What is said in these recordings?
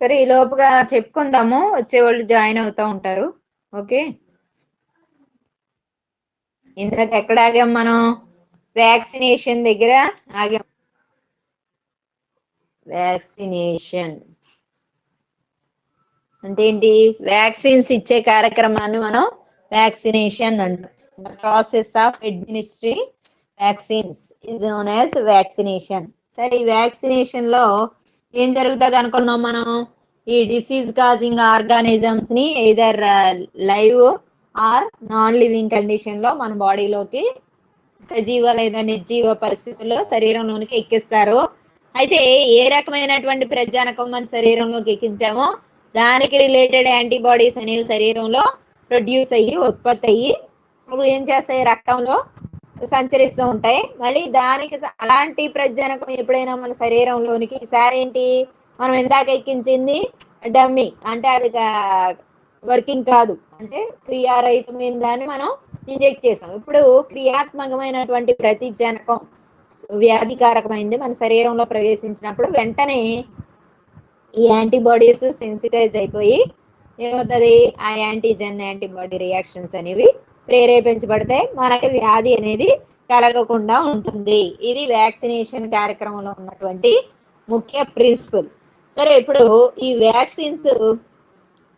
సరే, ఈ లోపుగా చెప్పుకుందాము, వచ్చేవాళ్ళు జాయిన్ అవుతా ఉంటారు. ఓకే, ఇందాక ఎక్కడ ఆగాం మనం? వ్యాక్సినేషన్ దగ్గర ఆగాం. వ్యాక్సినేషన్ అంటే ఏంటి? వ్యాక్సిన్స్ ఇచ్చే కార్యక్రమాన్ని మనం వ్యాక్సినేషన్ అంటాం. The process of administering vaccines is known as vaccination. సరే, ఈ వ్యాక్సినేషన్ లో ఏం జరుగుతుంది అనుకున్నాం మనం? ఈ డిసీజ్ కాజింగ్ ఆర్గానిజమ్స్ ని either live are non living condition లో మన బాడీలోకి సజీవ లేదా నిర్జీవ పరిస్థితుల్లో శరీరంలోనికి ఎక్కిస్తారు. అయితే ఏ రకమైనటువంటి ప్రజానకం మన శరీరంలోకి ఎక్కించామో దానికి రిలేటెడ్ యాంటీబాడీస్ అనేవి శరీరంలో ప్రొడ్యూస్ అయ్యి ఉత్పత్తి అయ్యి ఇప్పుడు ఏం చేస్తాయి? రక్తంలో సంచరిస్తూ ఉంటాయి. మళ్ళీ దానికి అలాంటి ప్రజానకం ఎప్పుడైనా మన శరీరంలోనికి ఈసారి ఏంటి, మనం ఇందాక ఎక్కించింది డమ్మీ అంటే అది వర్కింగ్ కాదు, అంటే క్రియారహితమైన దాన్ని మనం ఇంజెక్ట్ చేసాం. ఇప్పుడు క్రియాత్మకమైనటువంటి ప్రతిజనకం వ్యాధికారకమైంది మన శరీరంలో ప్రవేశించినప్పుడు వెంటనే ఈ యాంటీబాడీస్ సెన్సిటైజ్ అయిపోయి ఏమవుతుంది? ఆ యాంటీబాడీ రియాక్షన్స్ అనేవి ప్రేరేపించబడితే మనకి వ్యాధి అనేది కలగకుండా ఉంటుంది. ఇది వ్యాక్సినేషన్ కార్యక్రమంలో ఉన్నటువంటి ముఖ్య ప్రిన్సిపల్. సరే, ఇప్పుడు ఈ వ్యాక్సిన్స్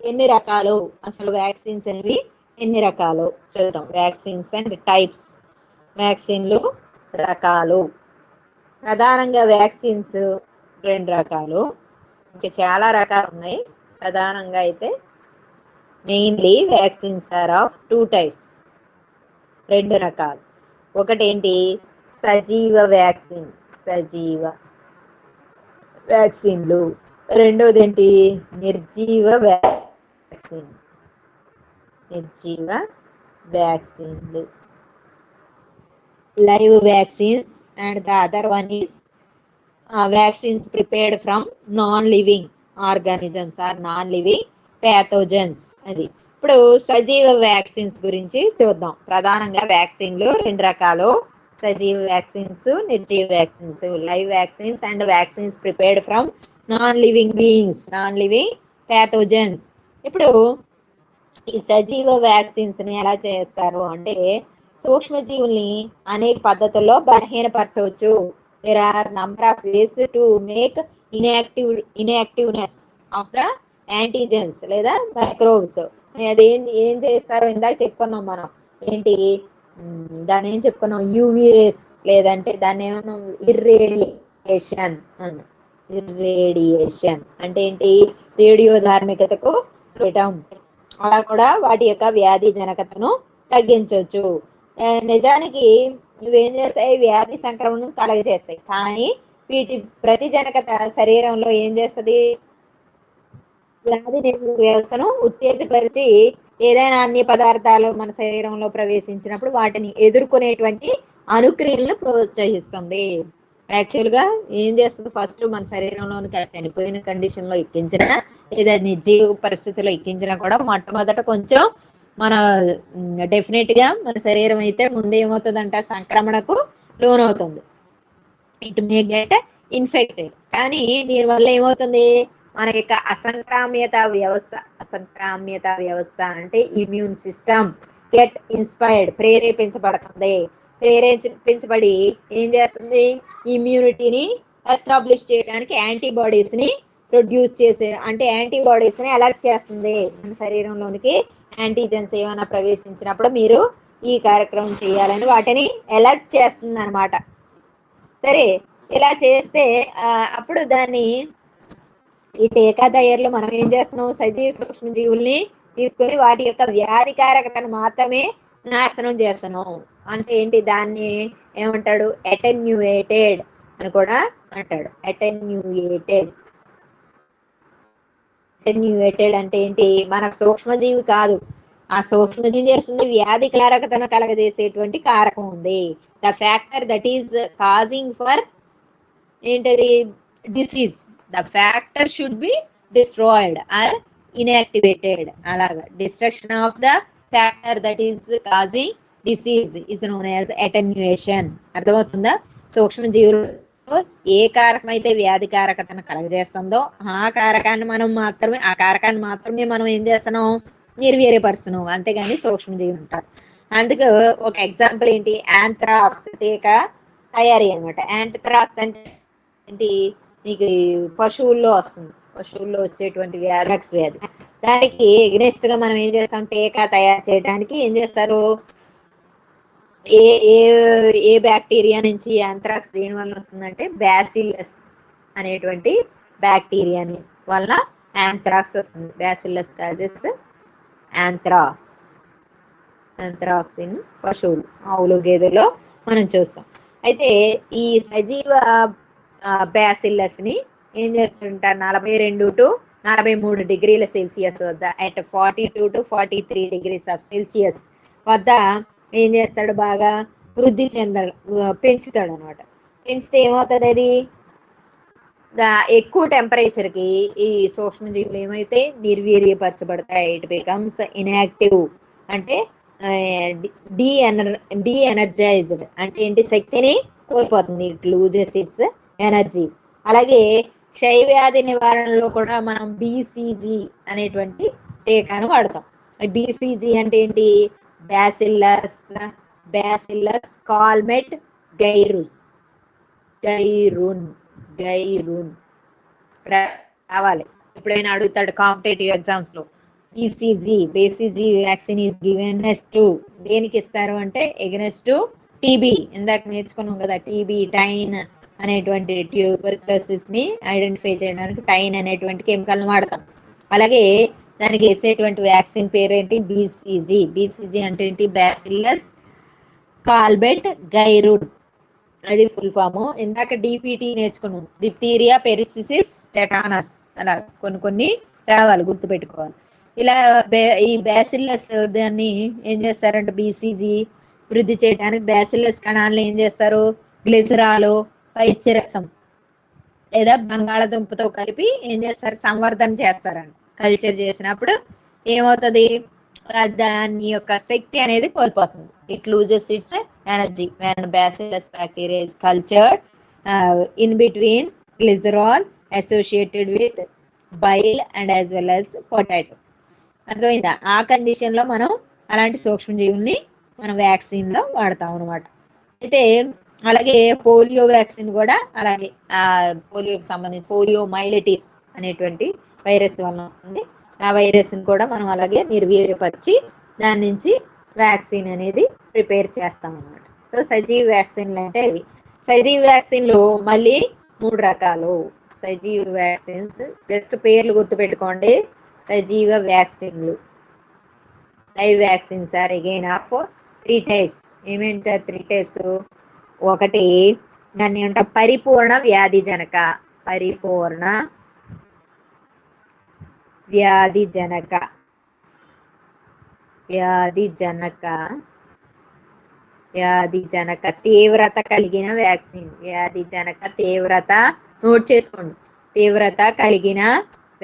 ఎన్ని రకాలు, అసలు వ్యాక్సిన్స్ అనేవి ఎన్ని రకాలు చూద్దాం. Vaccines and types. వ్యాక్సిన్లు రకాలు. ప్రధానంగా వ్యాక్సిన్స్ 2 రకాలు, ఇంకా చాలా రకాలు ఉన్నాయి. ప్రధానంగా అయితే mainly vaccines are of 2 types. 2 రకాలు. ఒకటి ఏంటి? సజీవ వ్యాక్సిన్, సజీవ వ్యాక్సిన్లు. రెండోది ఏంటి? నిర్జీవ వ్యాక్సిన్, నిర్జీవ వ్యాక్సిన్లు. Live vaccines and the other one is vaccines prepared from non-living organisms or non-living pathogens. అది ఇప్పుడు సజీవ వ్యాక్సిన్స్ గురించి చూద్దాం. ప్రధానంగా వ్యాక్సిన్లు 2 రకాలు: సజీవ వ్యాక్సిన్స్, నిర్జీవ vaccines. Live vaccines and vaccines prepared from non living beings, non living pathogens. ఇప్పుడు ఈ సజీవ వ్యాక్సిన్స్ ని ఎలా చేస్తారు అంటే సూక్ష్మజీవుల్ని అనేక పద్ధతుల్లో బలహీనపరచవచ్చు. There are number of ways to make inactiveness of the antigens లేదా మైక్రోబ్స్. అది ఏం చేస్తారు? ఇందాక చెప్పుకున్నాం మనం. ఏంటి దాన్ని ఏం చెప్పుకున్నాం? యూవీ రేస్, లేదంటే దాన్ని ఏమన్నా ఇర్రేడియేషన్. ఇర్రేడియేషన్ అంటే ఏంటి? రేడియో ధార్మికతకు పెట్టడం. అలా కూడా వాటి యొక్క వ్యాధి జనకతను తగ్గించవచ్చు. నిజానికి ఇవేం చేస్తాయి? వ్యాధి సంక్రమణం కలగజేస్తాయి. కానీ వీటి ప్రతిజనకత శరీరంలో ఏం చేస్తుంది? వ్యాధి నిరోధక వ్యవస్థను ఉత్తేజపరిచి ఏదైనా అన్ని పదార్థాలు మన శరీరంలో ప్రవేశించినప్పుడు వాటిని ఎదుర్కొనేటువంటి అనుక్రియలను ప్రోత్సహిస్తుంది. యాక్చువల్గా ఏం చేస్తుంది? ఫస్ట్ మన శరీరంలోనికి చనిపోయిన కండిషన్లో ఎక్కించిన లేదా నిర్జీవ పరిస్థితుల్లో ఎక్కించినా కూడా మొట్టమొదట కొంచెం మన డెఫినెట్ గా మన శరీరం అయితే ముందు ఏమవుతుందంట? సంక్రమణకు లోనవుతుంది. It may get infected. కానీ దీనివల్ల ఏమవుతుంది? మన యొక్క అసంక్రామ్యత వ్యవస్థ అంటే ఇమ్యూన్ సిస్టమ్ గెట్ ఇన్స్పైర్డ్, ప్రేరేపించబడుతుంది. ప్రేరేపించబడి ఏం చేస్తుంది? ఇమ్యూనిటీని ఎస్టాబ్లిష్ చేయడానికి యాంటీబాడీస్ ని ప్రొడ్యూస్ చేసే, అంటే యాంటీబాడీస్ ని అలర్ట్ చేస్తుంది. మన శరీరంలోనికి యాంటీజెన్స్ ఏమైనా ప్రవేశించినప్పుడు మీరు ఈ కార్యక్రమం చేయాలని వాటిని అలర్ట్ చేస్తుంది అనమాట. సరే, ఇలా చేస్తే అప్పుడు దాన్ని ఈ టీకా తయారీలో మనం ఏం చేస్తున్నాం? సజీవ సూక్ష్మజీవుల్ని తీసుకొని వాటి యొక్క వ్యాధికారకతను మాత్రమే నాశనం చేస్తున్నాం. అంటే ఏంటి? దాన్ని ఏమంటాడు? అటెన్యూయేటెడ్ అని కూడా అంటాడు. అటెన్యూయేటెడ్ అంటే ఏంటి? మన సూక్ష్మజీవి కాదు, ఆ సూక్ష్మజీవి చేస్తుంది వ్యాధికారకతను కలగజేసేటువంటి కారకం ఉంది. The factor that is causing for ఏంటది? Disease. The factor should be destroyed or inactivated. అలాగా destruction of the factor that is causing disease is known as attenuation. అర్థమవుతుందా? సూక్ష్మజీవులు ఏ కారకం అయితే వ్యాధి కారకతను కలగజేస్తుందో ఆ కారకాన్ని మాత్రమే మనం ఏం చేస్తున్నాం, నిర్వీర్యపరుస్తున్నాం, అంతేగాని సూక్ష్మజీవి ఉంటారు. అందుకు ఒక ఎగ్జాంపుల్ ఏంటి, యాంథ్రాక్స్ టీక తయారీ అనమాట. యాంథ్రాక్స్ అంటే ఏంటి, నీకు పశువుల్లో వస్తుంది, పశువుల్లో వచ్చేటువంటి వ్యాధి. దానికి ఎగ్నెస్ట్ గా మనం ఏం చేస్తాం, టీకా తయారు చేయడానికి ఏం చేస్తారు, ఏ ఏ ఏ బ్యాక్టీరియా నుంచి యాంథ్రాక్స్ దేని వల్ల వస్తుందంటే బ్యాసిల్లస్ అనేటువంటి బ్యాక్టీరియా వల్ల యాంథ్రాక్స్ వస్తుంది. Bacillus causes anthrax. Anthrax in పశువులు, ఆవులు, గేదెలో మనం చూస్తాం. అయితే ఈ సజీవ బ్యాసిల్లస్ ని ఏం చేస్తుంటారు, 42 to 43 డిగ్రీల సెల్సియస్ వద్ద at 42 to 43 degrees of Celsius వద్ద ఏం చేస్తాడు, బాగా వృద్ధి పెంచుతాడు అనమాట. పెంచితే ఏమవుతుంది, అది ఎక్కువ టెంపరేచర్కి ఈ సూక్ష్మజీవులు ఏమైతే నిర్వీర్యపరచబడతాయి. ఇట్ బికమ్స్ ఇన్యాక్టివ్ అంటే డి ఎనర్జైజ్డ్ అంటే ఏంటి, శక్తిని కోల్పోతుంది. It loses it's energy. అలాగే క్షయవ్యాధి నివారణలో కూడా మనం బీసీజీ అనేటువంటి టీకాను వాడతాం. బీసీజీ అంటే ఏంటి, బ్యాసిల్లస్ కాల్మెట్ గైరుస్. గైరున్ రావాలి, ఎప్పుడైనా అడుగుతాడు కాంపిటేటివ్ ఎగ్జామ్స్ లో. బేసిజీ వ్యాక్సిన్ ఈస్ గివెన్ టు, దేనికి ఇస్తారు అంటే ఎగనెస్ట్ టు టీబీ. ఇందాక నేర్చుకున్నాం కదా, టీబీ టైన్ అనేటువంటి ట్యూబర్క్యులోసిస్ ని ఐడెంటిఫై చేయడానికి టైన్ అనేటువంటి కెమికల్ ని వాడతాం. అలాగే దానికి వేసేటువంటి వ్యాక్సిన్ పేరేంటి, బీసీజీ అంటే ఏంటి, బ్యాసిల్లస్ కాల్బెట్ గైరున్, అది ఫుల్ ఫామ్. ఇందాక డిపిటి నేర్చుకున్నాం, డిప్టీరియా, పెరిసిసిస్, టెటానస్, అలా కొన్ని రావాలి, గుర్తుపెట్టుకోవాలి. ఇలా ఈ బ్యాసిల్లస్ దాన్ని ఏం చేస్తారంటే, బీసీజీ వృద్ధి చేయడానికి బ్యాసిల్లస్ కణాలను ఏం చేస్తారు, గ్లిసరాలు, పైత్యరసం లేదా బంగాళదుంపతో కలిపి ఏం చేస్తారు, సంవర్ధన చేస్తారండి. కల్చర్ చేసినప్పుడు ఏమవుతుంది, దాని యొక్క శక్తి అనేది కోల్పోతుంది. It loses it's energy when bacillus bacteria is cultured in between glycerol associated with bile and as well as potato. అర్థమైందా? ఆ కండిషన్ లో మనం అలాంటి సూక్ష్మజీవుల్ని మనం వ్యాక్సిన్ లో వాడతాం అనమాట. అయితే అలాగే పోలియో వ్యాక్సిన్ కూడా అలాగే పోలియోకి సంబంధించి పోలియో మైలిటిస్ అనేటువంటి వైరస్ వల్ల వస్తుంది. ఆ వైరస్ ని కూడా మనం అలాగే నిర్వీర్యపరిచి దాని నుంచి వ్యాక్సిన్ అనేది ప్రిపేర్ చేస్తాం అనమాట. సో సజీవ వ్యాక్సిన్లు అంటే ఇవి. సజీవ వ్యాక్సిన్లు మళ్ళీ 3 రకాలు. సజీవ వ్యాక్సిన్స్ జస్ట్ పేర్లు గుర్తుపెట్టుకోండి. సజీవ వ్యాక్సిన్లు, live vaccines are again of 3 types. ఏమేంటారు 3 types? ఒకటి దాన్ని ఏమంటారు, పరిపూర్ణ వ్యాధిజనక. పరిపూర్ణ వ్యాధిజనక తీవ్రత కలిగిన వ్యాక్సిన్. వ్యాధిజనక తీవ్రత, నోట్ చేసుకోండి, తీవ్రత కలిగిన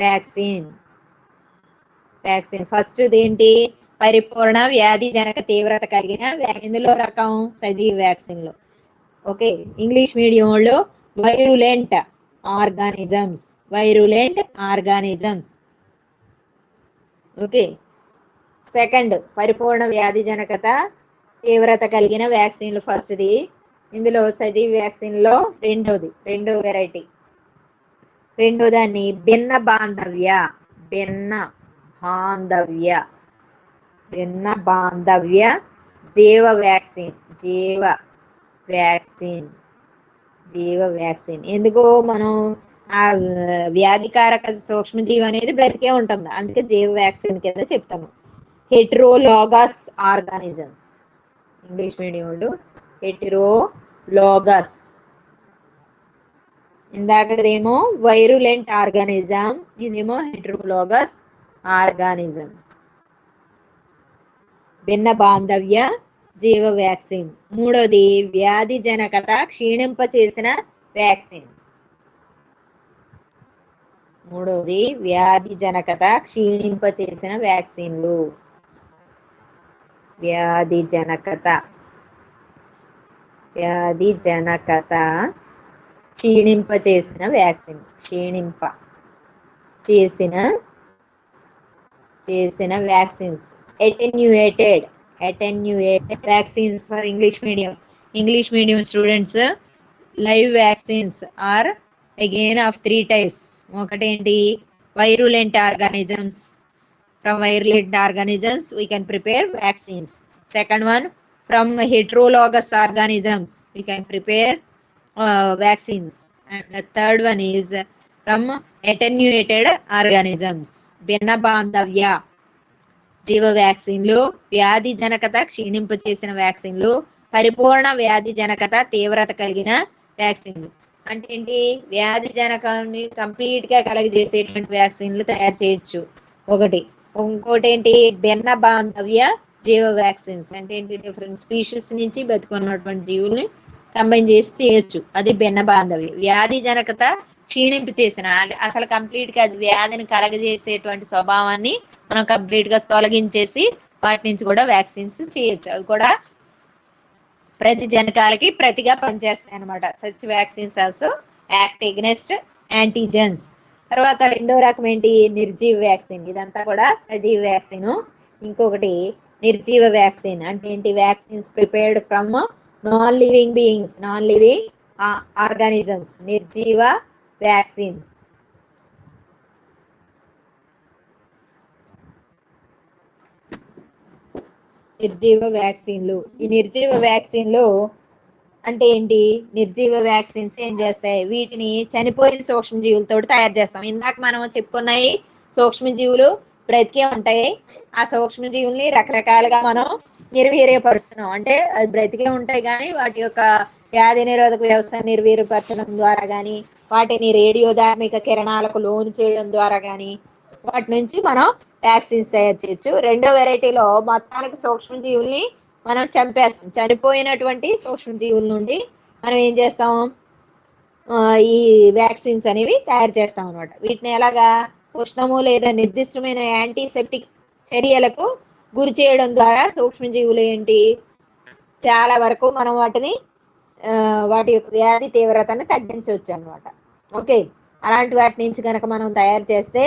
వ్యాక్సిన్. ఫస్ట్ ఏంటి, పరిపూర్ణ వ్యాధిజనక తీవ్రత కలిగిన. ఇందులో రకం సజీవ వ్యాక్సిన్ లో, ఓకే, ఇంగ్లీష్ మీడియం లో వైరులెంట్ ఆర్గానిజమ్స్. ఓకే, సెకండ్ పరిపూర్ణ వ్యాధిజనకత తీవ్రత కలిగిన వ్యాక్సిన్లు ఫస్ట్ది. ఇందులో సజీవ వ్యాక్సిన్ లో రెండో వెరైటీ, రెండో దాన్ని భిన్న బాంధవ్య జీవ వ్యాక్సిన్. ఎందుకు, మనం ఆ వ్యాధికారక సూక్ష్మజీవి అనేది బ్రతికే ఉంటుంది, అందుకే జీవ వ్యాక్సిన్ కింద చెప్తాను. హెట్రోలాగస్ ఆర్గానిజమ్స్, ఇంగ్లీష్ మీడియం వాళ్ళు హెట్రోలాగస్. ఇందాకదేమో వైరులెంట్ ఆర్గానిజం, ఇదేమో హెట్రోలాగస్ ఆర్గానిజం. భిన్న బాంధవ్య జీవ వ్యాక్సిన్. మూడోది వ్యాధి జనకత క్షీణింపచేసిన వ్యాక్సిన్. వ్యాక్సిన్లు. వ్యాధి జనకత క్షీణింప చేసిన వ్యాక్సిన్, క్షీణింప చేసిన vaccines. Attenuated vaccines for English medium students. Live vaccines are again of 3 types. ఒకటేంటి, virulent organisms. From virulent organisms we can prepare vaccines. Second one, from heterologous organisms we can prepare vaccines. And the third one is from attenuated organisms. భిన్న బాంధవ్య జీవ వ్యాక్సిన్లు, వ్యాధి జనకత క్షీణింప చేసిన వ్యాక్సిన్లు, పరిపూర్ణ వ్యాధి జనకత తీవ్రత కలిగిన వ్యాక్సిన్లు. అంటే ఏంటి, వ్యాధి జనకాన్ని కంప్లీట్ గా కలగజేసేటువంటి వ్యాక్సిన్లు తయారు చేయొచ్చు ఒకటి. ఇంకోటి ఏంటి, భిన్న బాంధవ్య జీవ వ్యాక్సిన్స్. అంటే ఏంటి, డిఫరెంట్ స్పీషీస్ నుంచి బతుకున్నటువంటి జీవుల్ని కంబైన్ చేసి చేయొచ్చు, అది భిన్న బాంధవ్య. వ్యాధి జనకత క్షీణింపు చేసిన, అసలు కంప్లీట్ గా అది వ్యాధిని కలగజేసేటువంటి స్వభావాన్ని మనం కంప్లీట్ గా తొలగించేసి వాటి నుంచి కూడా వ్యాక్సిన్స్ చేయొచ్చు. అవి కూడా ప్రతి జనకాలకి ప్రతిగా పనిచేస్తాయి అనమాట. Such vaccines also act against antigens. తర్వాత రెండో రకం ఏంటి, నిర్జీవ వ్యాక్సిన్. ఇదంతా కూడా సజీవ వ్యాక్సిన్. ఇంకొకటి నిర్జీవ వ్యాక్సిన్ అంటే ఏంటి, vaccines prepared from non living beings, non living organisms. నిర్జీవ వ్యాక్సిన్స్. నిర్జీవ వ్యాక్సిన్లు. ఈ నిర్జీవ వ్యాక్సిన్లు అంటే ఏంటి, నిర్జీవ వ్యాక్సిన్స్ ఏం చేస్తాయి, వీటిని చనిపోయిన సూక్ష్మజీవులతో తయారు చేస్తాం. ఇందాక మనం చెప్పుకున్నాయి సూక్ష్మజీవులు బ్రతికే ఉంటాయి, ఆ సూక్ష్మజీవుల్ని రకరకాలుగా మనం నిర్వీర్యపరుస్తున్నాం. అంటే అది బ్రతికే ఉంటాయి కానీ వాటి యొక్క వ్యాధి నిరోధక వ్యవస్థను నిర్వీర్యపరచడం ద్వారా కానీ, వాటిని రేడియోధార్మిక కిరణాలకు లోను చేయడం ద్వారా కానీ వాటి నుంచి మనం వ్యాక్సిన్స్ తయారు చేయొచ్చు. రెండో వెరైటీలో మొత్తానికి సూక్ష్మజీవుల్ని మనం చంపేస్తాం. చనిపోయినటువంటి సూక్ష్మజీవుల నుండి మనం ఏం చేస్తాం, ఈ వ్యాక్సిన్స్ అనేవి తయారు చేస్తాం అనమాట. వీటిని ఎలాగా, ఉష్ణము లేదా నిర్దిష్టమైన యాంటీసెప్టిక్ చర్యలకు గురి చేయడం ద్వారా సూక్ష్మజీవులు ఏంటి, చాలా వరకు మనం వాటిని వాటి యొక్క వ్యాధి తీవ్రతను తగ్గించవచ్చు అనమాట. ఓకే, అలాంటి వాటి నుంచి కనుక మనం తయారు చేస్తే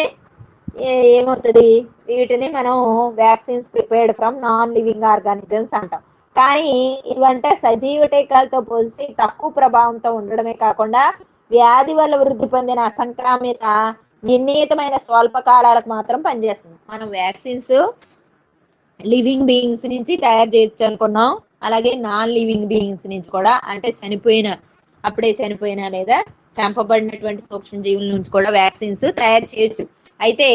ఏమవుతుంది, వీటిని మనం vaccines prepared from non living organisms అంటాం. కానీ ఇవంటే సజీవ టీకాలతో పోల్చి తక్కువ ప్రభావంతో ఉండడమే కాకుండా వ్యాధి వల్ల వృద్ధి పొందిన అసంక్రామిత నిర్ణీతమైన స్వల్ప కాలాలకు మాత్రం పనిచేస్తుంది. మనం వ్యాక్సిన్స్ లివింగ్ బీయింగ్స్ నుంచి తయారు చేయొచ్చు అనుకున్నాం, అలాగే నాన్ లివింగ్ బీయింగ్స్ నుంచి కూడా, అంటే అప్పుడే చనిపోయిన లేదా చంపబడినటువంటి సూక్ష్మజీవుల నుంచి కూడా వ్యాక్సిన్స్ తయారు చేయొచ్చు. అయితే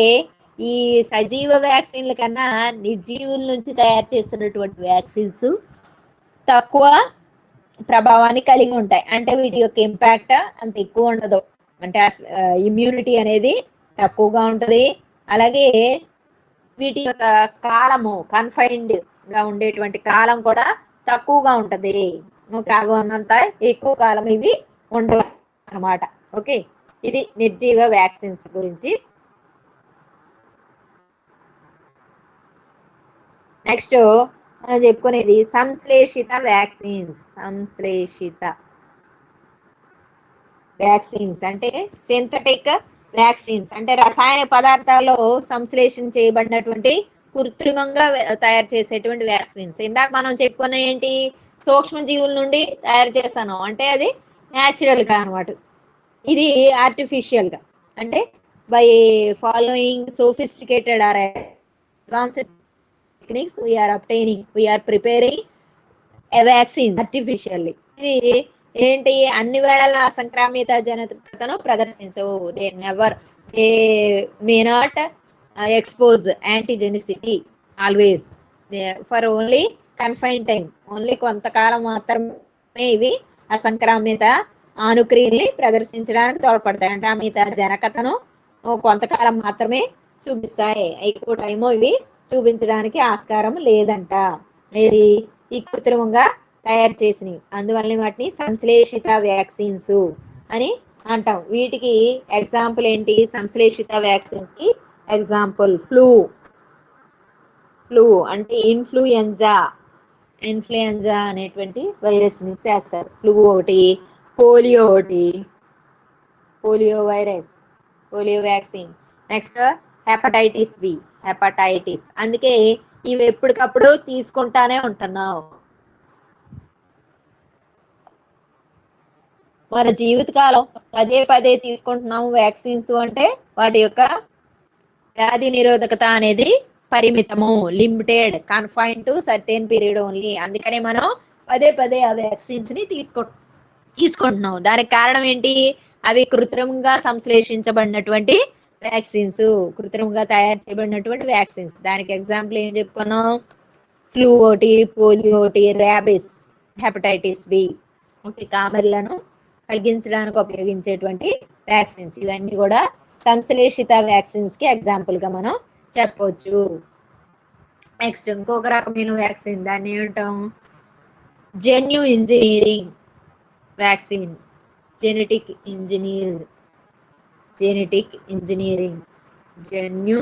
ఈ సజీవ వ్యాక్సిన్ల కన్నా నిర్జీవుల నుంచి తయారు చేస్తున్నటువంటి వ్యాక్సిన్స్ తక్కువ ప్రభావాన్ని కలిగి ఉంటాయి. అంటే వీటి యొక్క ఇంపాక్ట్ అంత ఎక్కువ ఉండదు, అంటే ఇమ్యూనిటీ అనేది తక్కువగా ఉంటుంది. అలాగే వీటి యొక్క కాలము, కన్ఫైన్డ్ గా ఉండేటువంటి కాలం కూడా తక్కువగా ఉంటది. కావాలంత ఎక్కువ కాలం ఇవి ఉండవు అన్నమాట. ఓకే, ఇది నిర్జీవ వ్యాక్సిన్స్ గురించి. నెక్స్ట్ మనం చెప్పుకునేది సంశ్లేషిత వ్యాక్సిన్స్ అంటే సింథటిక్ వ్యాక్సిన్స్. అంటే రసాయన పదార్థాల్లో సంశ్లేషణ చేయబడినటువంటి కృత్రిమంగా తయారు చేసేటువంటి వ్యాక్సిన్స్. ఇందాక మనం చెప్పుకున్న ఏంటి, సూక్ష్మజీవుల నుండి తయారు చేస్తాను అంటే అది న్యాచురల్ గా అనమాట. ఇది ఆర్టిఫిషియల్ గా, అంటే by following sophisticated or advanced techniques we are preparing a vaccine artificially. ఇది ఏంటి, అన్ని వేళల అసంక్రామిత జనకతను ప్రదర్శించవు. They may not expose antigenicity always, for only confine time, only కొంతకాలం మాత్రమే ఇవి అసంక్రామిత ఆనుక్రియల్ని ప్రదర్శించడానికి తోడ్పడతాయి. అంటే అమిత జనకతను కొంతకాలం మాత్రమే చూపిస్తాయి, ఎక్కువ టైము ఇవి చూపించడానికి ఆస్కారం లేదంట. ఇది ఈ కృత్రిమంగా తయారు చేసినవి, అందువల్ల వాటిని సంశ్లేషిత వ్యాక్సిన్స్ అని అంటాం. వీటికి ఎగ్జాంపుల్ ఏంటి, సంశ్లేషిత వ్యాక్సిన్స్ కి ఎగ్జాంపుల్ ఫ్లూ అంటే ఇన్ఫ్లుయెంజా అనేటువంటి వైరస్ ని చేస్తారు. ఫ్లూ ఒకటి, పోలియో ఒకటి, polio virus, polio vaccine. Next hepatitis B, hepatitis. అందుకే ఇవి ఎప్పటికప్పుడు తీసుకుంటానే ఉంటున్నావు. మన జీవితకాలం పదే పదే తీసుకుంటున్నాము వ్యాక్సిన్స్ అంటే వాటి యొక్క వ్యాధి నిరోధకత అనేది పరిమితము, limited, confine to certain period only. అందుకనే మనం పదే పదే ఆ వ్యాక్సిన్స్ ని తీసుకుంటున్నాం. దానికి కారణం ఏంటి? అవి కృత్రిమంగా సంశ్లేషించబడినటువంటి వ్యాక్సిన్స్, కృత్రిమంగా తయారు చేయబడినటువంటి వ్యాక్సిన్స్. దానికి ఎగ్జాంపుల్ ఏం చెప్పుకున్నాం? ఫ్లూ ఒకటి, పోలియో ఒకటి, ర్యాబిస్, హెపటైటిస్ బి. ఒకటి కామెర్లను తగ్గించడానికి ఉపయోగించేటువంటి వ్యాక్సిన్స్. ఇవన్నీ కూడా సంశ్లేషిత వ్యాక్సిన్స్ కి ఎగ్జాంపుల్ గా మనం చెప్పవచ్చు. నెక్స్ట్ ఇంకొక రకమైన వ్యాక్సిన్, దాన్ని ఏమంటాం? జన్యు engineering vaccine, genetic engineering, genetic engineering, జన్యు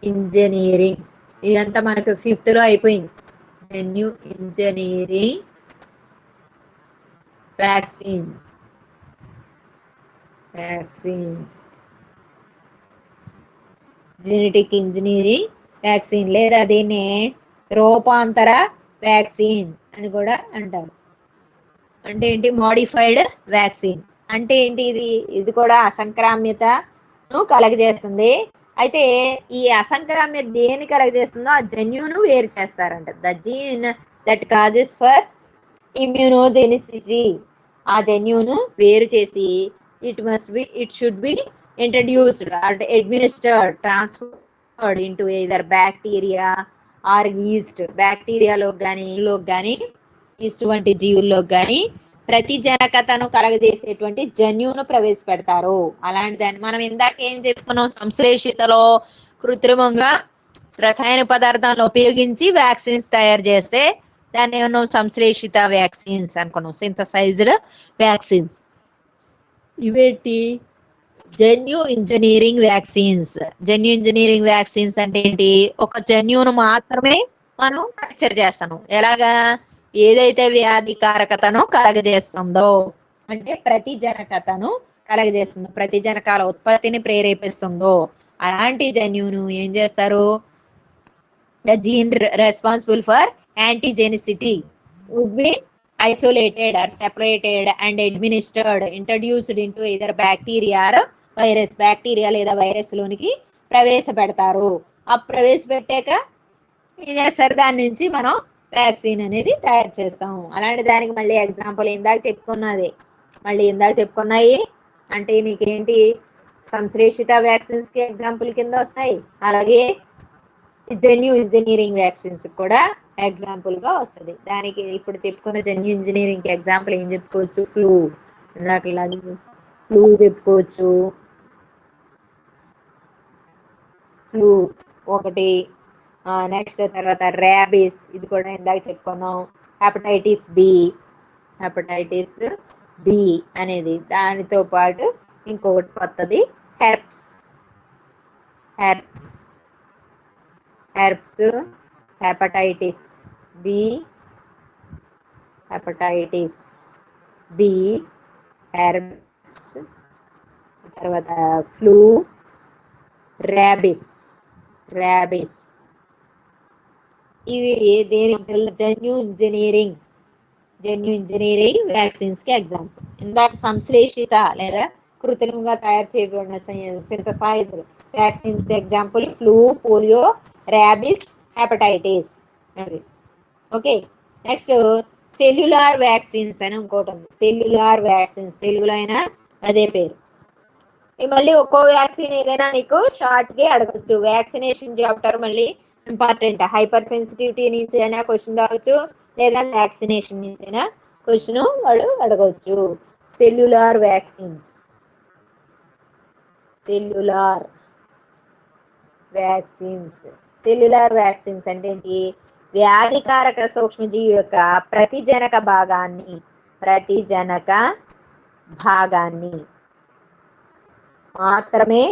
ఇంజనీరింగ్. ఇదంతా మనకు ఫిఫ్త్ లో అయిపోయింది. జన్యు engineering vaccine, vaccine, genetic engineering vaccine, లేదా దీన్ని రూపాంతర వ్యాక్సిన్ అని కూడా అంటారు. అంటే ఏంటి? మోడిఫైడ్ వ్యాక్సిన్ అంటే ఏంటి? ఇది కూడా అసంక్రామ్యతను కలగజేస్తుంది. అయితే ఈ అసంక్రామ్యత దేని కలగజేస్తుందో ఆ జన్యువును వేరు చేస్తారంట. The gene that causes for immunogenicity. ఆ జన్యువును వేరు చేసి it should be introduced or administered, transferred into either bacteria or yeast. బ్యాక్టీరియాలో కానీ ఈస్ట్ వంటి జీవుల్లో కానీ ప్రతిజనకతను కలగజేసేటువంటి జన్యువును ప్రవేశపెడతారు. అలాంటి దాన్ని మనం ఇందాక ఏం చెప్పుకున్నాం? సంశ్లేషితలో కృత్రిమంగా రసాయన పదార్థాలను ఉపయోగించి వ్యాక్సిన్స్ తయారు చేస్తే దాన్ని ఏమన్నా సంశ్లేషిత వ్యాక్సిన్స్ అనుకున్నాం, సింథసైజ్డ్ వ్యాక్సిన్స్. ఇవేంటి? జన్యు ఇంజనీరింగ్ వ్యాక్సిన్స్. జన్యు ఇంజనీరింగ్ వ్యాక్సిన్స్ అంటే ఏంటి? ఒక జన్యువును మాత్రమే మనం కల్చర్ చేస్తాను. ఎలాగా? ఏదైతే వ్యాధికారకతను కలగజేస్తుందో, అంటే ప్రతిజనకతను కలగజేస్తుందో, ప్రతిజనకాల ఉత్పత్తిని ప్రేరేపిస్తుందో అలాంటి జన్యువును ఏం చేస్తారు? The gene responsible for antigenicity would be isolated or separated and administered, introduced into either bacteria or virus. Bacteria లేదా వైరస్ లోనికి ప్రవేశపెడతారు. ఆ ప్రవేశపెట్టాక ఏం చేస్తారు? దాని నుంచి మనం వ్యాక్సిన్ అనేది తయారు చేస్తాం. అలాంటి దానికి మళ్ళీ ఎగ్జాంపుల్ ఇందాక చెప్పుకున్నాయి. అంటే నీకేంటి? సంశ్లేషిత వ్యాక్సిన్స్ కి ఎగ్జాంపుల్ కింద వస్తాయి. అలాగే జన్యు ఇంజనీరింగ్ వ్యాక్సిన్స్ కూడా ఎగ్జాంపుల్ గా వస్తుంది. దానికి ఇప్పుడు చెప్పుకున్న జన్యు ఇంజనీరింగ్ కి ఎగ్జాంపుల్ ఏం చెప్పుకోవచ్చు? ఫ్లూ, ఇందాక ఫ్లూ చెప్పుకోవచ్చు. ఫ్లూ ఒకటి. నెక్స్ట్ తర్వాత ర్యాబిస్, ఇది కూడా ఇందాక చెప్పుకున్నాం. హెపటైటిస్ బి అనేది. దానితో పాటు ఇంకొకటి కొత్తది హెర్ప్స్, హెపటైటిస్ బి, హెర్ప్స్, తర్వాత ఫ్లూ, ర్యాబిస్. ఇవి దేని? జన్యు ఇంజనీరింగ్ వ్యాక్సిన్స్ కి ఎగ్జాంపుల్. ఇందాక సంశ్లేషిత లేదా కృత్రిమంగా తయారు చేయబడిన సింథసైజ్డ్ వ్యాక్సిన్స్ కి example flu, polio, rabies, hepatitis. Okay. Next cellular vaccines అని ఇంకోటి ఉంది. సెల్యులార్ వ్యాక్సిన్స్, తెలుగులో అయినా అదే పేరు. మళ్ళీ ఒక్కో వ్యాక్సిన్ ఏదైనా నీకు షార్ట్ గా అడగచ్చు. వ్యాక్సినేషన్ చాప్టర్ మళ్ళీ ఇంపార్టెంట్. హైపర్ సెన్సిటివిటీ నుంచి అయినా క్వశ్చన్ రావచ్చు, లేదా వ్యాక్సినేషన్ నుంచి అయినా క్వశ్చన్ వాడు అడగవచ్చు. సెల్యులార్ వ్యాక్సిన్స్, సెల్యులార్ వ్యాక్సిన్స్ అంటే ఏంటి? వ్యాధికారక సూక్ష్మజీవి యొక్క ప్రతిజనక భాగాన్ని మాత్రమే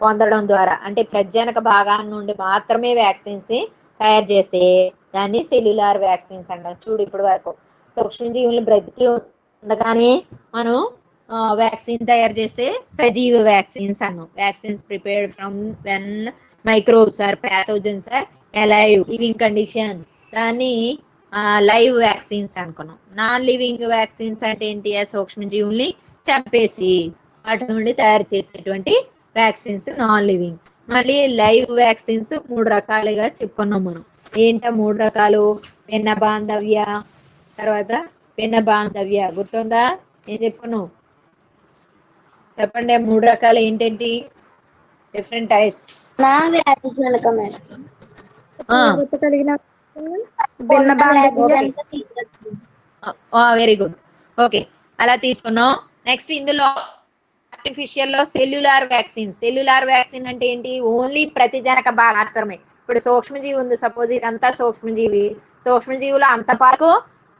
పొందడం ద్వారా, అంటే ప్రతిజనక భాగాన్ని నుండి మాత్రమే వ్యాక్సిన్స్ తయారు చేస్తే దాన్ని సెల్యులార్ వ్యాక్సిన్స్ అంటాం. చూడు, ఇప్పుడు వరకు సూక్ష్మజీవులు బ్రతికి ఉండగానే మనం వ్యాక్సిన్ తయారు చేస్తే సజీవ వ్యాక్సిన్స్ అన్నాం. Vaccines prepared from when microbes or pathogens are alive living condition, దాన్ని లైవ్ వ్యాక్సిన్స్ అనుకున్నాం. నాన్ లివింగ్ వ్యాక్సిన్స్ అంటే ఏంటి? సూక్ష్మజీవుల్ని చంపేసి వాటి నుండి తయారు చేసేటువంటి వ్యాక్సిన్స్ నాన్ లివింగ్. మళ్ళీ లైవ్ వ్యాక్సిన్స్ 3 రకాలుగా చెప్పుకున్నాం మనం. ఏంటో 3 రకాలు? వెన్న బాంధవ్య, తర్వాత వెన్న బాంధవ్య గుర్తుందా? ఏం చెప్పుకున్నాం చెప్పండి. 3 రకాలు ఏంటంటి? Different types. Very good. Okay, అలా తీసుకున్నాం. నెక్స్ట్ ఇందులో ఆర్టిఫిషియల్ లో సెల్యులార్ వ్యాక్సిన్. సెల్యులార్ వ్యాక్సిన్ అంటే ఏంటి? ఓన్లీ ప్రతిజనక భాగం మాత్రమే. ఇప్పుడు సూక్ష్మజీవి ఉంది, సపోజ్ ఇదంతా సూక్ష్మజీవి. సూక్ష్మజీవులు అంత పాటు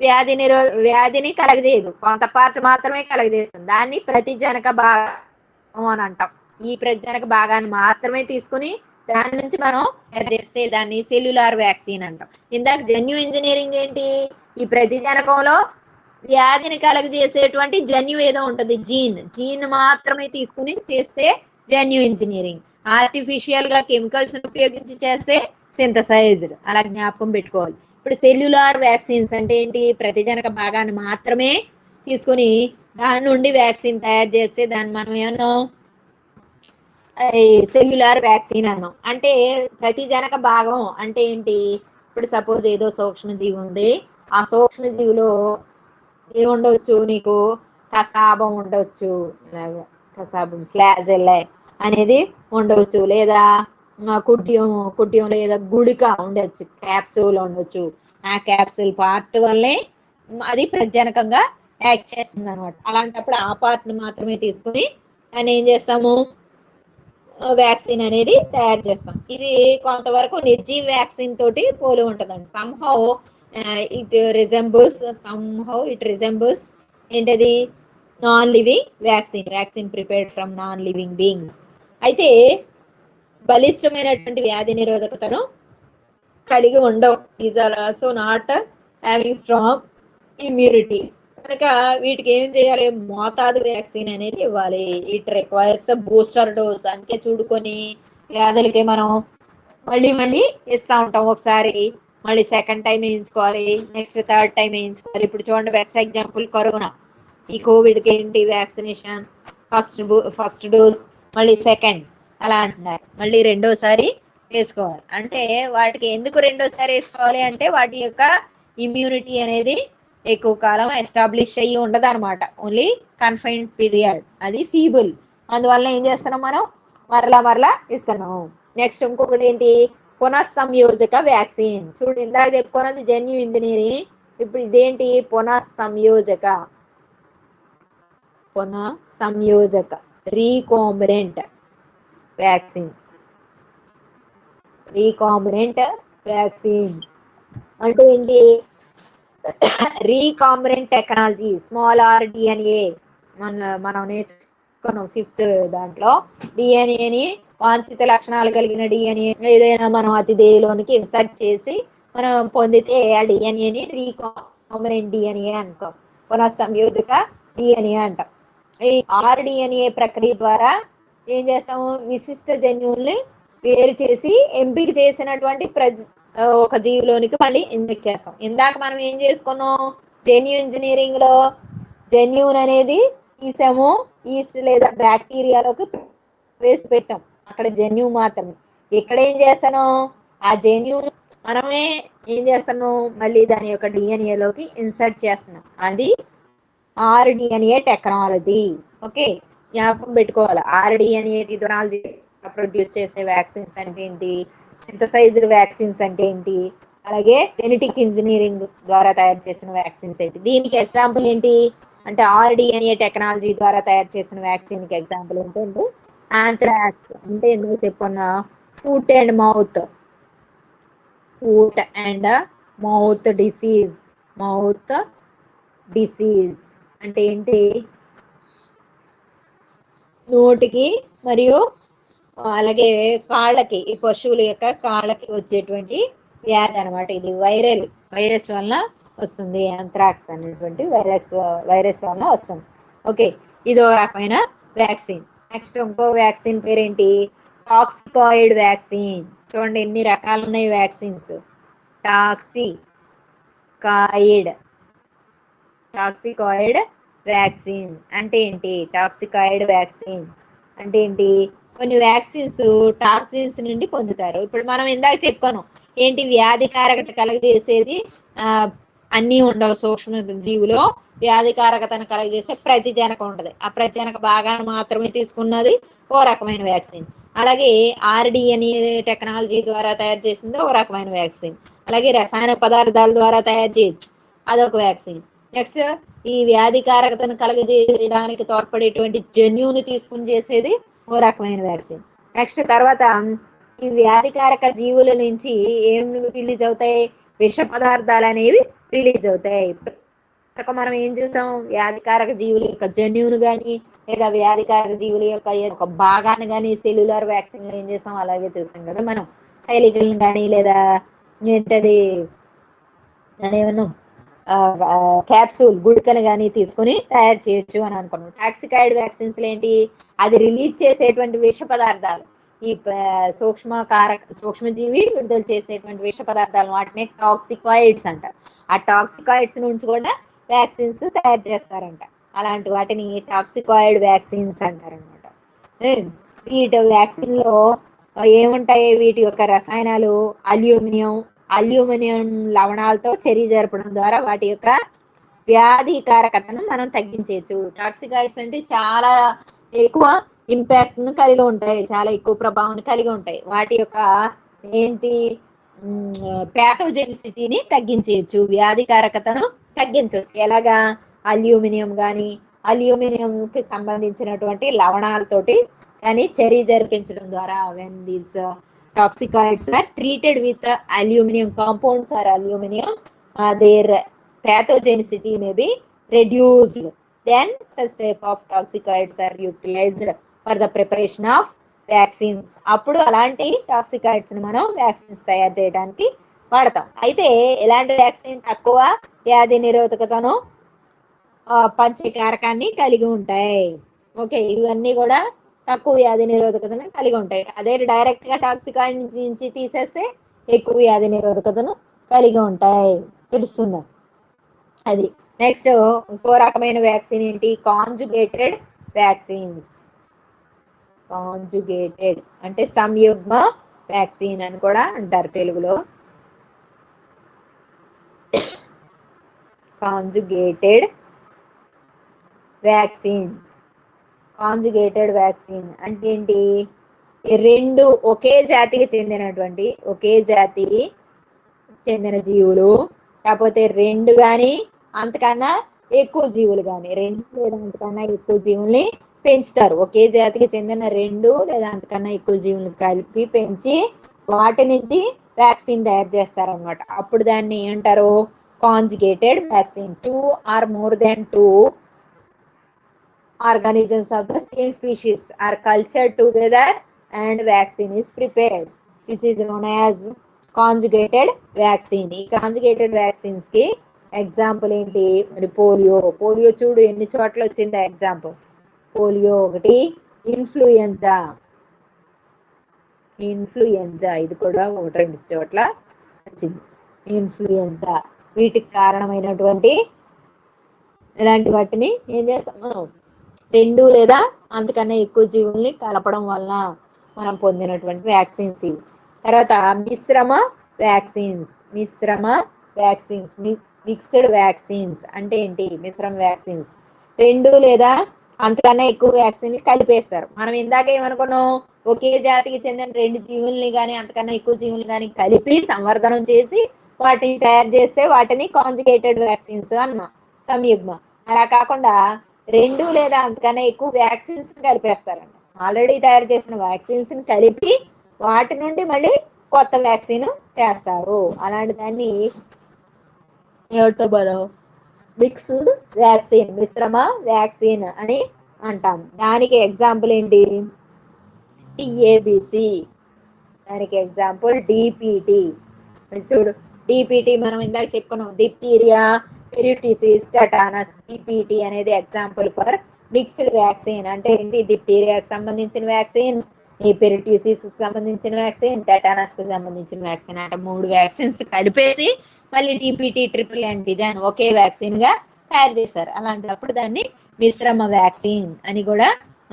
వ్యాధిని కలగజేయదు, కొంత పార్ట్ మాత్రమే కలగజేస్తుంది. దాన్ని ప్రతిజనక భాగం అని అంటాం. ఈ ప్రతిజనక భాగాన్ని మాత్రమే తీసుకుని దాని నుంచి మనం చేస్తే దాన్ని సెల్యులార్ వ్యాక్సిన్ అంటాం. ఇందాక జన్యు ఇంజనీరింగ్ ఏంటి? ఈ ప్రతిజనకంలో వ్యాధిని కలగజేసేటువంటి జన్యు ఏదో ఉంటుంది, జీన్ మాత్రమే తీసుకుని చేస్తే జన్యు ఇంజనీరింగ్. ఆర్టిఫిషియల్ గా కెమికల్స్ ఉపయోగించి చేస్తే సింథసైజ్డ్. అలా జ్ఞాపకం పెట్టుకోవాలి. ఇప్పుడు సెల్యులార్ వ్యాక్సిన్స్ అంటే ఏంటి? ప్రతిజనక భాగాన్ని మాత్రమే తీసుకుని దాని నుండి వ్యాక్సిన్ తయారు చేస్తే దాన్ని మనం ఏమన్నా సెల్యులార్ వ్యాక్సిన్ అన్నాం. అంటే ప్రతిజనక భాగం అంటే ఏంటి? ఇప్పుడు సపోజ్ ఏదో సూక్ష్మజీవి ఉంది, ఆ సూక్ష్మజీవిలో ఏముండవచ్చు? నీకు కసాబం ఉండవచ్చు, కసాబం ఫ్లాజెల్లే అనేది ఉండవచ్చు, లేదా కుట్యం లేదా గుళిక ఉండొచ్చు, క్యాప్సూల్ ఉండొచ్చు. ఆ క్యాప్సూల్ పార్ట్ వల్లే అది ప్రజనకంగా యాక్ట్ చేస్తుంది అనమాట. అలాంటప్పుడు ఆ పార్ట్ ని మాత్రమే తీసుకుని దాన్ని ఏం చేస్తాము? వ్యాక్సిన్ అనేది తయారు చేస్తాం. ఇది కొంతవరకు నిర్జీవ వ్యాక్సిన్ తోటి పోలి ఉంటుందండి. ఇట్ రిజెంబుల్స్ ఏంటది? Non living vaccine prepared from non living beings. అయితే బలిష్టమైనటువంటి వ్యాధి నిరోధకతను కలిగి ఉండవు. These are also not having strong immunity. కనుక వీటికి ఏం చేయాలి? మోతాదు వ్యాక్సిన్ అనేది ఇవ్వాలి. It requires booster dose. అందుకే చూడుకొని వ్యాధులకి మనం మళ్ళీ ఇస్తా ఉంటాం. ఒకసారి మళ్ళీ సెకండ్ టైం వేయించుకోవాలి, నెక్స్ట్ థర్డ్ టైం వేయించుకోవాలి. ఇప్పుడు చూడండి, బెస్ట్ ఎగ్జాంపుల్ కరోనా. ఈ కోవిడ్కి ఏంటి వ్యాక్సినేషన్? ఫస్ట్ డోస్, మళ్ళీ సెకండ్, అలా అంటున్నారు. మళ్ళీ రెండోసారి వేసుకోవాలి. అంటే వాటికి ఎందుకు రెండోసారి వేసుకోవాలి అంటే వాటి యొక్క ఇమ్యూనిటీ అనేది ఎక్కువ కాలం ఎస్టాబ్లిష్ అయ్యి ఉండదు అనమాట. ఓన్లీ కన్ఫైన్డ్ పీరియడ్, అది ఫీబుల్. అందువల్ల ఏం చేస్తున్నాం మనం? మరలా ఇస్తున్నాం. నెక్స్ట్ ఇంకొకటి ఏంటి? పునఃసంయోజక వ్యాక్సిన్. చూడు, ఇందాక చెప్పుకున్నది జన్యు ఇంజనీరింగ్, ఇప్పుడు ఇదేంటి? పునఃసంయోజక రీకాంబినెంట్ వ్యాక్సిన్. అంటే ఏంటి? Recombinant technology, small r DNA. మనం నేర్చుకున్నాం 5th దాంట్లో. డిఎన్ఏని వాంఛిత లక్షణాలు కలిగిన డిఎన్ఏ ఏదైనా మనం అతిథేయులోనికి ఇన్సర్ట్ చేసి మనం పొందితే ఆ డిఎన్ఏని రీకాంబినెంట్ డిఎన్ఏ అంటాం, పునఃసంయోజక డిఎన్ఏ అంటాం. ఈ ఆర్డిఎన్ఏ ప్రక్రియ ద్వారా ఏం చేస్తాము? విశిష్ట జన్యువుల్ని వేరు చేసి ఎంపిక చేసినటువంటి ఒక జీవిలోనికి మళ్ళీ ఇంజెక్ట్ చేస్తాం. ఇందాక మనం ఏం చేసుకున్నాం? జన్యు ఇంజనీరింగ్ లో జన్యున్ అనేది తీసాము, ఈస్ట్ లేదా బ్యాక్టీరియాలోకి వేసి పెట్టాం, అక్కడ జన్యువు మాత్రమే. ఇక్కడ ఏం చేస్తాను? ఆ జన్యువు మనమే ఏం చేస్తాను? మళ్ళీ దాని యొక్క డిఎన్ఏలోకి ఇన్సర్ట్ చేస్తున్నాం. అది ఆర్డిఎన్ఏ టెక్నాలజీ. ఓకే, జ్ఞాపకం పెట్టుకోవాలి. ఆర్డిఎన్ఏ టెక్నాలజీ ప్రొడ్యూస్ చేసే వ్యాక్సిన్స్ అంటే ఏంటి? సింథసైజ్డ్ వ్యాక్సిన్స్ అంటే ఏంటి? అలాగే జెనెటిక్ ఇంజనీరింగ్ ద్వారా తయారు చేసిన వ్యాక్సిన్స్ ఏంటి? దీనికి ఎగ్జాంపుల్ ఏంటి అంటే ఆర్డిఎన్ఏ టెక్నాలజీ ద్వారా తయారు చేసిన వ్యాక్సిన్ కి ఎగ్జాంపుల్ ఏంటంటే ఆంథ్రాక్స్. అంటే ఎందుకు చెప్పుకున్నా? ఫుట్ అండ్ మౌత్ డిసీజ్ అంటే ఏంటి? నోటికి మరియు అలాగే కాళ్ళకి, ఈ పశువుల యొక్క కాళ్ళకి వచ్చేటువంటి వ్యాధి అనమాట. ఇది వైరస్ వలన వస్తుంది. యాంథ్రాక్స్ అనేటువంటి వైరస్ వలన వస్తుంది. ఓకే, ఇదో రకమైన వ్యాక్సిన్. నెక్స్ట్ ఇంకో వ్యాక్సిన్ పేరేంటి? టాక్సికాయిడ్ వ్యాక్సిన్. చూడండి ఎన్ని రకాలు ఉన్నాయి వ్యాక్సిన్స్. టాక్సికాయిడ్ టాక్సికాయిడ్ వ్యాక్సిన్ అంటే ఏంటి? టాక్సికాయిడ్ వ్యాక్సిన్ అంటే ఏంటి? కొన్ని వ్యాక్సిన్స్ టాక్సిన్స్ నుండి పొందుతారు. ఇప్పుడు మనం ఇందాక చెప్పుకోను ఏంటి, వ్యాధికారకత కలగజేసేది అన్నీ ఉండవు. సూక్ష్మ జీవులో వ్యాధికారకతను కలగజేసే ప్రతిజనక ఉంటుంది. ఆ ప్రతిజనక భాగాన్ని మాత్రమే తీసుకున్నది ఓ రకమైన వ్యాక్సిన్. అలాగే ఆర్డిఎన్ఏ టెక్నాలజీ ద్వారా తయారు చేసింది ఒక రకమైన వ్యాక్సిన్. అలాగే రసాయన పదార్థాల ద్వారా తయారు చేయొచ్చు, అదొక వ్యాక్సిన్. నెక్స్ట్ ఈ వ్యాధికారకతను కలగజేయడానికి తోడ్పడేటువంటి జన్యువుని తీసుకుని చేసేది ఓ రకమైన వ్యాక్సిన్. నెక్స్ట్ తర్వాత ఈ వ్యాధికారక జీవుల నుంచి ఏం రిలీజ్ అవుతాయి? విష పదార్థాలు అనేవి రిలీజ్ అవుతాయి. మనం ఏం చూసాం? వ్యాధికారక జీవుల యొక్క జన్యువును కానీ లేదా వ్యాధికారక జీవుల యొక్క ఒక భాగాన్ని కానీ సెల్యులర్ వ్యాక్సిన్ ఏం చేసాం? అలాగే చూసాం కదా మనం. శైలికలను కానీ లేదా ఏంటది ఏమన్నా క్యాప్సూల్ గుడికను కానీ తీసుకుని తయారు చేయొచ్చు అని అనుకున్నాం. టాక్సికాయిడ్ వ్యాక్సిన్స్ ఏంటి? అది రిలీజ్ చేసేటువంటి విష పదార్థాలు, ఈ సూక్ష్మజీవి విడుదల చేసేటువంటి విష పదార్థాలు, వాటిని టాక్సికాయిడ్స్ అంటారు. ఆ టాక్సికాయిడ్స్ నుంచి కూడా వ్యాక్సిన్స్ తయారు చేస్తారంట. అలాంటి వాటిని టాక్సికాయిడ్ వ్యాక్సిన్స్ అంటారు అనమాట. వీటి వ్యాక్సిన్ లో ఏముంటాయి? వీటి యొక్క రసాయనాలు అల్యూమినియం లవణాలతో చర్య జరపడం ద్వారా వాటి యొక్క వ్యాధికారకతను మనం తగ్గించవచ్చు. టాక్సికాయిడ్స్ అంటే చాలా ఎక్కువ ఇంపాక్ట్ ను కలిగి ఉంటాయి, చాలా ఎక్కువ ప్రభావాన్ని కలిగి ఉంటాయి. వాటి యొక్క ఏంటి ప్యాథోజెనిసిటీని తగ్గించవచ్చు, వ్యాధికారకతను తగ్గించవచ్చు. ఎలాగా? అల్యూమినియం కి సంబంధించినటువంటి లవణాలతోటి కానీ చర్య జరిపించడం ద్వారా when these toxicoids are treated with aluminum compounds or aluminum, their pathogenicity may be reduced. Then such type of toxicoids are utilized for the preparation of vaccines. అప్పుడు అలాంటి టాక్సికాయిడ్స్ ని మనం వ్యాక్సిన్స్ తయారు చేయడానికి వాడతాం. అయితే ఎలాంటి వ్యాక్సిన్ తక్కువ వ్యాధి నిరోధకతను పంచకారకాన్ని కలిగి ఉంటాయి. ఓకే, ఇవన్నీ కూడా తక్కువ వ్యాధి నిరోధకతను కలిగి ఉంటాయి. అదే డైరెక్ట్ గా టాక్సికాయిడ్ నుంచి తీసేస్తే ఎక్కువ వ్యాధి నిరోధకతను కలిగి ఉంటాయి. తెలుస్తుందా? అది. నెక్స్ట్ ఇంకో రకమైన వ్యాక్సిన్ ఏంటి? Conjugated vaccines. కాంజుగేటెడ్ అంటే సంయుగ్మ వ్యాక్సిన్ అని కూడా అంటారు తెలుగులో. Conjugated vaccine. కాంజుగేటెడ్ వ్యాక్సిన్ అంటే ఏంటి? రెండు ఒకే జాతికి చెందిన జీవులు, కాకపోతే రెండు కానీ అంతకన్నా ఎక్కువ జీవులు కానీ, రెండు లేదా అంతకన్నా ఎక్కువ జీవుల్ని పెంచుతారు. ఒకే జాతికి చెందిన రెండు లేదా అంతకన్నా ఎక్కువ జీవులను కలిపి పెంచి వాటి నుంచి వ్యాక్సిన్ తయారు చేస్తారు అనమాట. అప్పుడు దాన్ని ఏమంటారు? Conjugated vaccine. 2 or more than 2 organisms of the same species are cultured together and vaccine is prepared, which is known as conjugated vaccine. ఈ కాంజుగేటెడ్ వ్యాక్సిన్స్ కి ఎగ్జాంపుల్ ఏంటి? మరి పోలియో చూడు ఎన్ని చోట్ల వచ్చింది ఎగ్జాంపుల్. పోలియో ఒకటి. ఇన్ఫ్లుయెంజా ఇది కూడా 1-2 చోట్ల వచ్చింది. ఇన్ఫ్లుయెంజా వీటికి కారణమైనటువంటి ఇలాంటి వాటిని ఏం చేస్తాం మనం? రెండు లేదా అంతకన్నా ఎక్కువ జీవుల్ని కలపడం వల్ల మనం పొందినటువంటి వ్యాక్సిన్స్ ఇవి. తర్వాత మిశ్రమ వ్యాక్సిన్స్. మిక్స్డ్ వ్యాక్సిన్స్ అంటే ఏంటి? మిశ్రమ వ్యాక్సిన్స్ రెండు లేదా అంతకన్నా ఎక్కువ వ్యాక్సిన్ కలిపేస్తారు. మనం ఇందాక ఏమనుకున్నాం? ఒకే జాతికి చెందిన రెండు జీవుల్ని కానీ అంతకన్నా ఎక్కువ జీవుల్ని కానీ కలిపి సంవర్ధనం చేసి వాటిని తయారు చేస్తే వాటిని కాంజుగేటెడ్ వ్యాక్సిన్స్ అన్నాం, సంయుగ్మ. అలా కాకుండా రెండు లేదా అంతకన్నా ఎక్కువ వ్యాక్సిన్స్ కలిపేస్తారండి. ఆల్రెడీ తయారు చేసిన వ్యాక్సిన్స్ కలిపి వాటి నుండి మళ్ళీ కొత్త వ్యాక్సిన్ చేస్తారు. అలాంటి దాన్ని మిక్స్డ్ వ్యాక్సిన్, మిశ్రమ వ్యాక్సిన్ అని అంటాం. దానికి ఎగ్జాంపుల్ ఏంటి? TABC. దానికి ఎగ్జాంపుల్ DPT. చూడు DPT మనం ఇందాక చెప్పుకున్నాం, డిప్తీరియా, పెరిటిసిస్, టెటానస్. DPT అనేది ఎగ్జాంపుల్ ఫర్ మిక్స్డ్ వ్యాక్సిన్ అంటే ఏంటి, డిప్టీరియాకి సంబంధించిన వ్యాక్సిన్, ఈ పెరిట్యూసిస్ కి సంబంధించిన వ్యాక్సిన్, టెటానస్ కి సంబంధించిన వ్యాక్సిన్ అంటే 3 వ్యాక్సిన్స్ కలిపేసి మళ్ళీ డిపిటి ట్రిపుల్ యాంటీజెన్ ఒకే వ్యాక్సిన్ గా తయారు చేశారు. అలాంటప్పుడు దాన్ని మిశ్రమ వ్యాక్సిన్ అని కూడా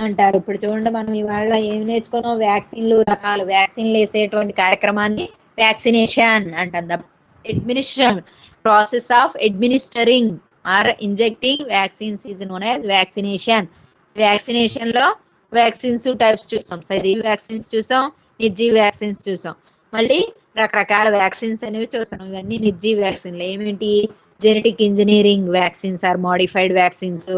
అంటారు. ఇప్పుడు చూడండి, మనం ఇవాళ ఏం నేర్చుకున్నాం, వ్యాక్సిన్లు రకాలు, వ్యాక్సిన్లు వేసేటువంటి కార్యక్రమాన్ని వ్యాక్సినేషన్ అంటాం. Administration, process of administering or injecting vaccines is known as vaccination. Vaccination లో వ్యాక్సిన్స్ టైప్స్ చూసాం, సజీవ వ్యాక్సిన్స్ చూసాం, నిర్జీవ వ్యాక్సిన్స్ చూసాం, మళ్ళీ రకరకాల వ్యాక్సిన్స్ అనేవి చూసాం. ఇవన్నీ నిర్జీవ వ్యాక్సిన్లు. ఏమేంటి, genetic engineering vaccines or modified vaccines,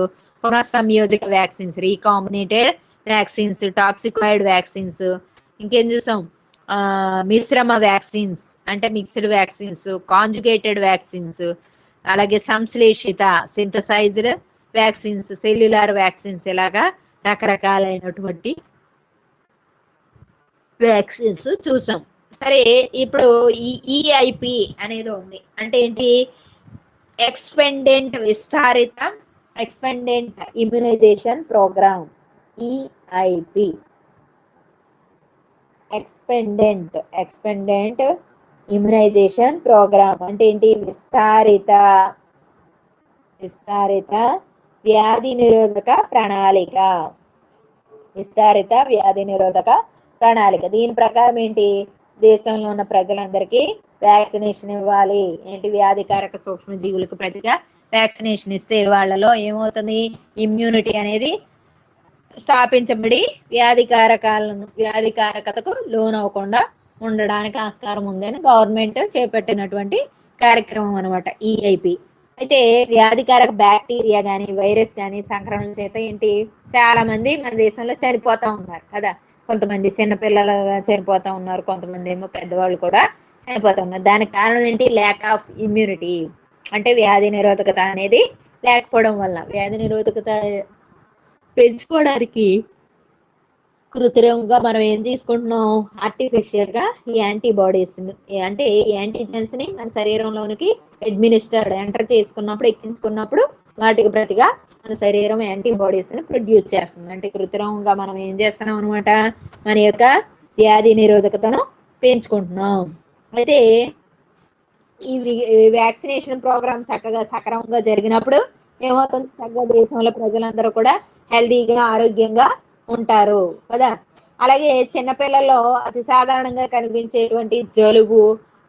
పునఃసంయోజక vaccines, recombinated vaccines, toxicoid vaccines, ఇంకేం చూసాం, మిశ్రమ వ్యాక్సిన్స్ అంటే మిక్స్డ్ వ్యాక్సిన్స్, కాంజుగేటెడ్ వ్యాక్సిన్స్, అలాగే సంశ్లేషిత సింథసైజ్డ్ వ్యాక్సిన్స్, సెల్యులార్ వ్యాక్సిన్స్, ఇలాగా రకరకాలైనటువంటి వ్యాక్సిన్స్ చూసాం. సరే, ఇప్పుడు ఈ ఈఐపి అనేది ఉంది. అంటే ఏంటి, ఎక్స్పెండెంట్ విస్తారిత ఎక్స్పెండెంట్ immunisation programme, EIP. ఎక్స్పెండెంట్ immunisation programme అంటే ఏంటి, విస్తారిత వ్యాధి నిరోధక ప్రణాళిక. విస్తారిత వ్యాధి నిరోధక ప్రణాళిక. దీని ప్రకారం ఏంటి, దేశంలో ఉన్న ప్రజలందరికీ వ్యాక్సినేషన్ ఇవ్వాలి. ఏంటి, వ్యాధికారక సూక్ష్మజీవులకు ప్రతిగా వ్యాక్సినేషన్ ఇస్తే వాళ్ళలో ఏమవుతుంది, ఇమ్యూనిటీ అనేది స్థాపించబడి వ్యాధికారకతకు లోనవ్వకుండా ఉండడానికి ఆస్కారం ఉందని గవర్నమెంట్ చేపట్టినటువంటి కార్యక్రమం అనమాట ఈఐపి. అయితే వ్యాధికారక బ్యాక్టీరియా కానీ వైరస్ కానీ సంక్రమణ చేత ఏంటి, చాలా మంది మన దేశంలో చనిపోతా ఉన్నారు కదా. కొంతమంది చిన్నపిల్లలు చనిపోతా ఉన్నారు, కొంతమంది ఏమో పెద్దవాళ్ళు కూడా చనిపోతా ఉన్నారు. దానికి కారణం ఏంటి, ల్యాక్ ఆఫ్ ఇమ్యూనిటీ. అంటే వ్యాధి నిరోధకత అనేది లేకపోవడం వల్ల. వ్యాధి నిరోధకత పెంచుకోవడానికి కృత్రిమంగా మనం ఏం తీసుకుంటున్నాం, ఆర్టిఫిషియల్ గా ఈ యాంటీబాడీస్ అంటే ఈ యాంటీజెన్స్ ని మన శరీరంలోనికి ఎంటర్ ఎక్కించుకున్నప్పుడు వాటికి ప్రతిగా మన శరీరం యాంటీబాడీస్ ని ప్రొడ్యూస్ చేస్తుంది. అంటే కృత్రిమంగా మనం ఏం చేస్తున్నాం అనమాట, మన యొక్క వ్యాధి నిరోధకతను పెంచుకుంటున్నాం. అయితే ఈ వ్యాక్సినేషన్ ప్రోగ్రామ్ చక్కగా సక్రమంగా జరిగినప్పుడు ఏమవుతుంది, చక్కగా దేశంలో ప్రజలందరూ కూడా హెల్దీగా ఆరోగ్యంగా ఉంటారు కదా. అలాగే చిన్నపిల్లల్లో అతి సాధారణంగా కనిపించేటువంటి జలుబు,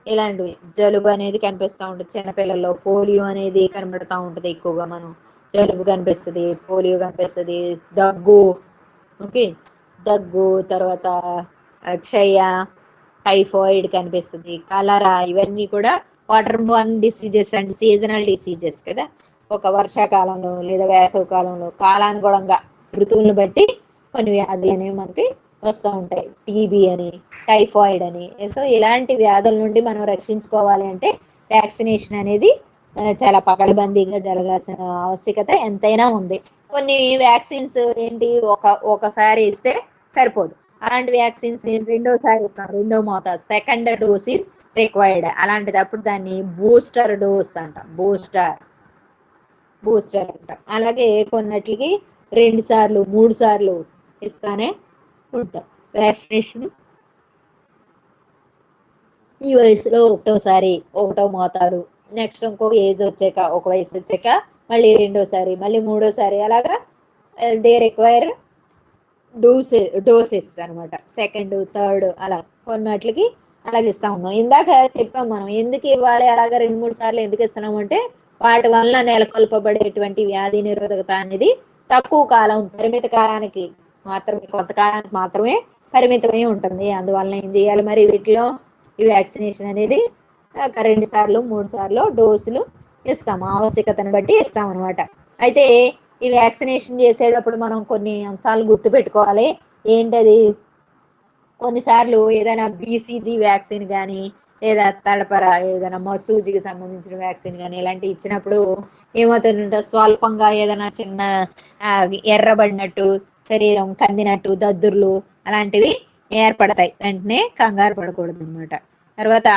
ఇలాంటివి జలుబు అనేది కనిపిస్తూ ఉంటుంది చిన్నపిల్లల్లో. పోలియో అనేది కనబడుతూ ఉంటుంది ఎక్కువగా. మనం జలుబు కనిపిస్తుంది, పోలియో కనిపిస్తుంది, దగ్గు, ఓకే, దగ్గు, తర్వాత క్షయ, టైఫాయిడ్ కనిపిస్తుంది, కలరా, ఇవన్నీ కూడా water borne diseases and seasonal diseases కదా. ఒక వర్షాకాలంలో లేదా వేసవి కాలంలో కాలానుగుణంగా ఋతువులను బట్టి కొన్ని వ్యాధులు అనేవి మనకి వస్తూ ఉంటాయి. టీబీ అని, టైఫాయిడ్ అని. సో ఇలాంటి వ్యాధుల నుండి మనం రక్షించుకోవాలి అంటే వ్యాక్సినేషన్ అనేది చాలా పకడ్బందీగా జరగాల్సిన ఆవశ్యకత ఎంతైనా ఉంది. కొన్ని వ్యాక్సిన్స్ ఏంటి, ఒకసారి ఇస్తే సరిపోదు. అలాంటి వ్యాక్సిన్స్ రెండోసారి ఇస్తాం, రెండో మోతాదు, సెకండ్ డోస్ ఈస్ రిక్వైర్డ్. అలాంటిదప్పుడు దాన్ని బూస్టర్ డోస్ అంటాం, బూస్టర్ అంటాం. అలాగే కొన్నిటికి 2 సార్లు 3 సార్లు ఇస్తానే ఉంటాం వ్యాక్సినేషన్. ఈ వయసులో ఒకటోసారి ఒకటో మోతాదు, నెక్స్ట్ ఇంకో ఏజ్ వచ్చాక, ఒక వయసు వచ్చాక మళ్ళీ రెండోసారి, మళ్ళీ మూడోసారి, అలాగా దే రిక్వైర్ డోసెస్ అనమాట. సెకండ్, థర్డ్ అలా కొన్నట్లకి అలాగే ఇస్తా ఉన్నాం. ఇందాక చెప్పాం మనం ఎందుకు ఇవ్వాలి అలాగా 2-3 సార్లు ఎందుకు ఇస్తున్నాం అంటే వాటి వల్ల నెలకొల్పబడేటువంటి వ్యాధి నిరోధకత అనేది తక్కువ కాలం, పరిమిత కాలానికి మాత్రమే, కొంతకాలానికి మాత్రమే పరిమితమై ఉంటుంది. అందువల్ల ఏం చేయాలి మరి, వీటిలో ఈ వ్యాక్సినేషన్ అనేది 2 సార్లు 3 సార్లు డోసులు ఇస్తాం, ఆవశ్యకతను బట్టి ఇస్తాం అనమాట. అయితే ఈ వ్యాక్సినేషన్ చేసేటప్పుడు మనం కొన్ని అంశాలు గుర్తు పెట్టుకోవాలి. ఏంటది, కొన్నిసార్లు ఏదైనా బీసీజీ వ్యాక్సిన్ కానీ లేదా తడపర ఏదైనా మసూజికి సంబంధించిన వ్యాక్సిన్ కానీ ఇలాంటివి ఇచ్చినప్పుడు ఏమవుతుందంటే స్వల్పంగా ఏదైనా చిన్న ఎర్రబడినట్టు, శరీరం కందినట్టు, దద్దుర్లు అలాంటివి ఏర్పడతాయి. వెంటనే కంగారు పడకూడదు అనమాట. తర్వాత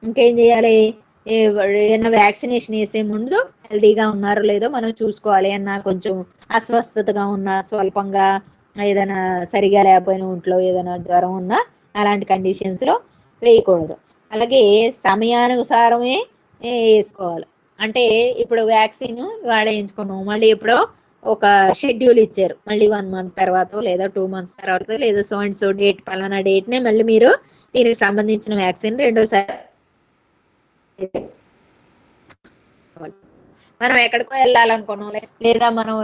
ఇంకేం చేయాలి, ఏదైనా వ్యాక్సినేషన్ వేసే ముందు హెల్దీగా ఉన్నారో లేదో మనం చూసుకోవాలి. కొంచెం అస్వస్థతగా ఉన్నా, స్వల్పంగా ఏదైనా సరిగా లేకపోయినా ఒంట్లో ఏదైనా జ్వరం ఉన్నా అలాంటి కండిషన్స్ లో వేయకూడదు. అలాగే సమయానుసారమే వేసుకోవాలి. అంటే ఇప్పుడు వ్యాక్సిన్ ఇవాళ వేయించుకున్నాం, మళ్ళీ ఎప్పుడో ఒక షెడ్యూల్ ఇచ్చారు, మళ్ళీ 1 మంత్ తర్వాత లేదా 2 మంత్స్ తర్వాత లేదా సో అండ్ సో డేట్ పలానా డేట్ నే మళ్ళీ మీరు దీనికి సంబంధించిన వ్యాక్సిన్ రెండోసారి. మనం ఎక్కడికో వెళ్ళాలనుకున్నాం, లేదా మనం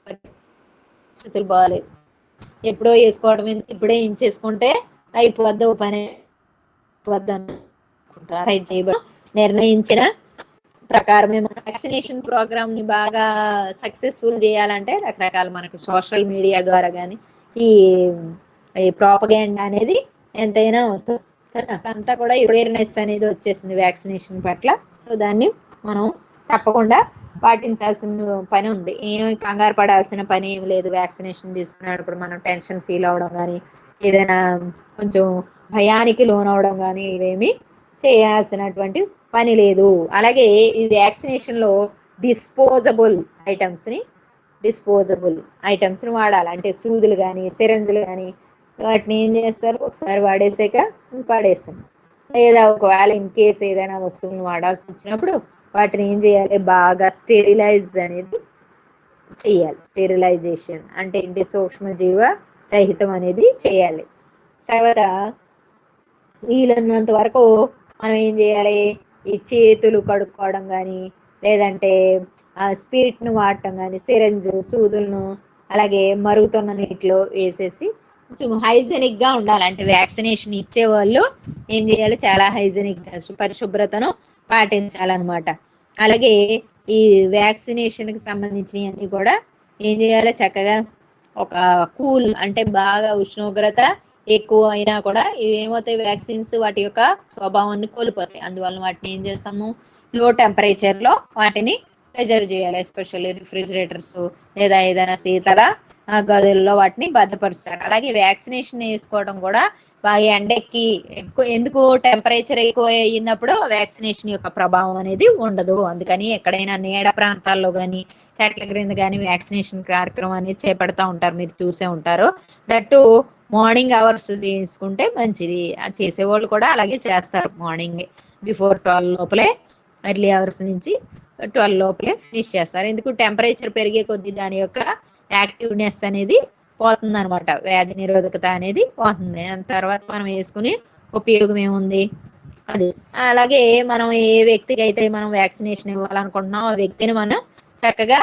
పరిస్థితులు బాగాలేదు, ఎప్పుడో వేసుకోవడం ఇప్పుడే చేసుకుంటే అయిపోద్ది ఓ పని చేయబడి నిర్ణయించిన ప్రకారమే మన వ్యాక్సినేషన్ ప్రోగ్రామ్ ని బాగా సక్సెస్ఫుల్ చేయాలంటే రకరకాల మనకు సోషల్ మీడియా ద్వారా కానీ ఈ ప్రాపగేండా అనేది ఎంతైనా వస్తుంది కదా. అంతా కూడా అవేర్నెస్ అనేది వచ్చేసింది వ్యాక్సినేషన్ పట్ల. సో దాన్ని మనం తప్పకుండా పాటించాల్సిన పని ఉంది. ఏం కంగారు పడాల్సిన పని ఏం లేదు. వ్యాక్సినేషన్ తీసుకునేటప్పుడు మనం టెన్షన్ ఫీల్ అవడం కానీ ఏదైనా కొంచెం భయానికి లోనవడం కానీ ఇవేమి చేయాల్సినటువంటి పని లేదు. అలాగే ఈ వ్యాక్సినేషన్ లో డిస్పోజబుల్ ఐటమ్స్ ని వాడాలి. అంటే సూదులు కానీ సిరంజులు కానీ వాటిని ఏం చేస్తారు, ఒకసారి వాడేసాక పాడేస్తాం. లేదా ఒకవేళ ఇన్ కేసు ఏదైనా వస్తువులను వాడాల్సి వచ్చినప్పుడు వాటిని ఏం చేయాలి, బాగా స్టెరిలైజ్ అనేది చేయాలి. స్టెరిలైజేషన్ అంటే ఏంటి, సూక్ష్మజీవ రహితం అనేది చేయాలి. తర్వాత వీలైనంత వరకు మనం ఏం చేయాలి, ఈ చేతులు కడుక్కోవడం కానీ లేదంటే స్పిరిట్ ను వాడటం కానీ, సిరంజ్ సూదులను అలాగే మరుగుతున్న నీటిలో వేసేసి కొంచెం హైజెనిక్ గా ఉండాలి. అంటే వ్యాక్సినేషన్ ఇచ్చే వాళ్ళు ఏం చేయాలి, చాలా హైజెనిక్ గా పరిశుభ్రతను పాటించాలన్నమాట. అలాగే ఈ వ్యాక్సినేషన్ కి సంబంధించినవన్నీ కూడా ఏం చేయాలి, చక్కగా ఒక కూల్ అంటే బాగా ఉష్ణోగ్రత ఎక్కువ అయినా కూడా ఇవేమవుతాయి, వ్యాక్సిన్స్ వాటి యొక్క స్వభావాన్ని కోల్పోతాయి. అందువల్ల వాటిని ఏం చేస్తాము, లో టెంపరేచర్ లో వాటిని ప్రిజర్వ్ చేయాలి. ఎస్పెషల్లీ రిఫ్రిజిరేటర్స్ లేదా ఏదైనా శీతల గదుల్లో వాటిని భద్రపరుస్తారు. అలాగే వ్యాక్సినేషన్ వేసుకోవడం కూడా బాగా ఎండెక్కి ఎందుకు టెంపరేచర్ ఎక్కువ అయినప్పుడు వ్యాక్సినేషన్ యొక్క ప్రభావం అనేది ఉండదు. అందుకని ఎక్కడైనా నీడ ప్రాంతాల్లో కానీ చెట్ల క్రింద కానీ వ్యాక్సినేషన్ కార్యక్రమం అనేది చేపడతా ఉంటారు, మీరు చూసే ఉంటారు. దట్టు మార్నింగ్ అవర్స్ చేసుకుంటే మంచిది. అది చేసేవాళ్ళు కూడా అలాగే చేస్తారు. మార్నింగ్ బిఫోర్ 12 లోపలే, ఎర్లీ అవర్స్ నుంచి 12 లోపలే ఫినిష్ చేస్తారు. ఎందుకు, టెంపరేచర్ పెరిగే కొద్దీ దాని యొక్క యాక్టివ్నెస్ అనేది పోతుంది అనమాట, వ్యాధి నిరోధకత అనేది పోతుంది. దాని తర్వాత మనం వేసుకుని ఉపయోగం ఏముంది అది. అలాగే మనం ఏ వ్యక్తికి అయితే మనం వ్యాక్సినేషన్ ఇవ్వాలనుకుంటున్నాం ఆ వ్యక్తిని మనం చక్కగా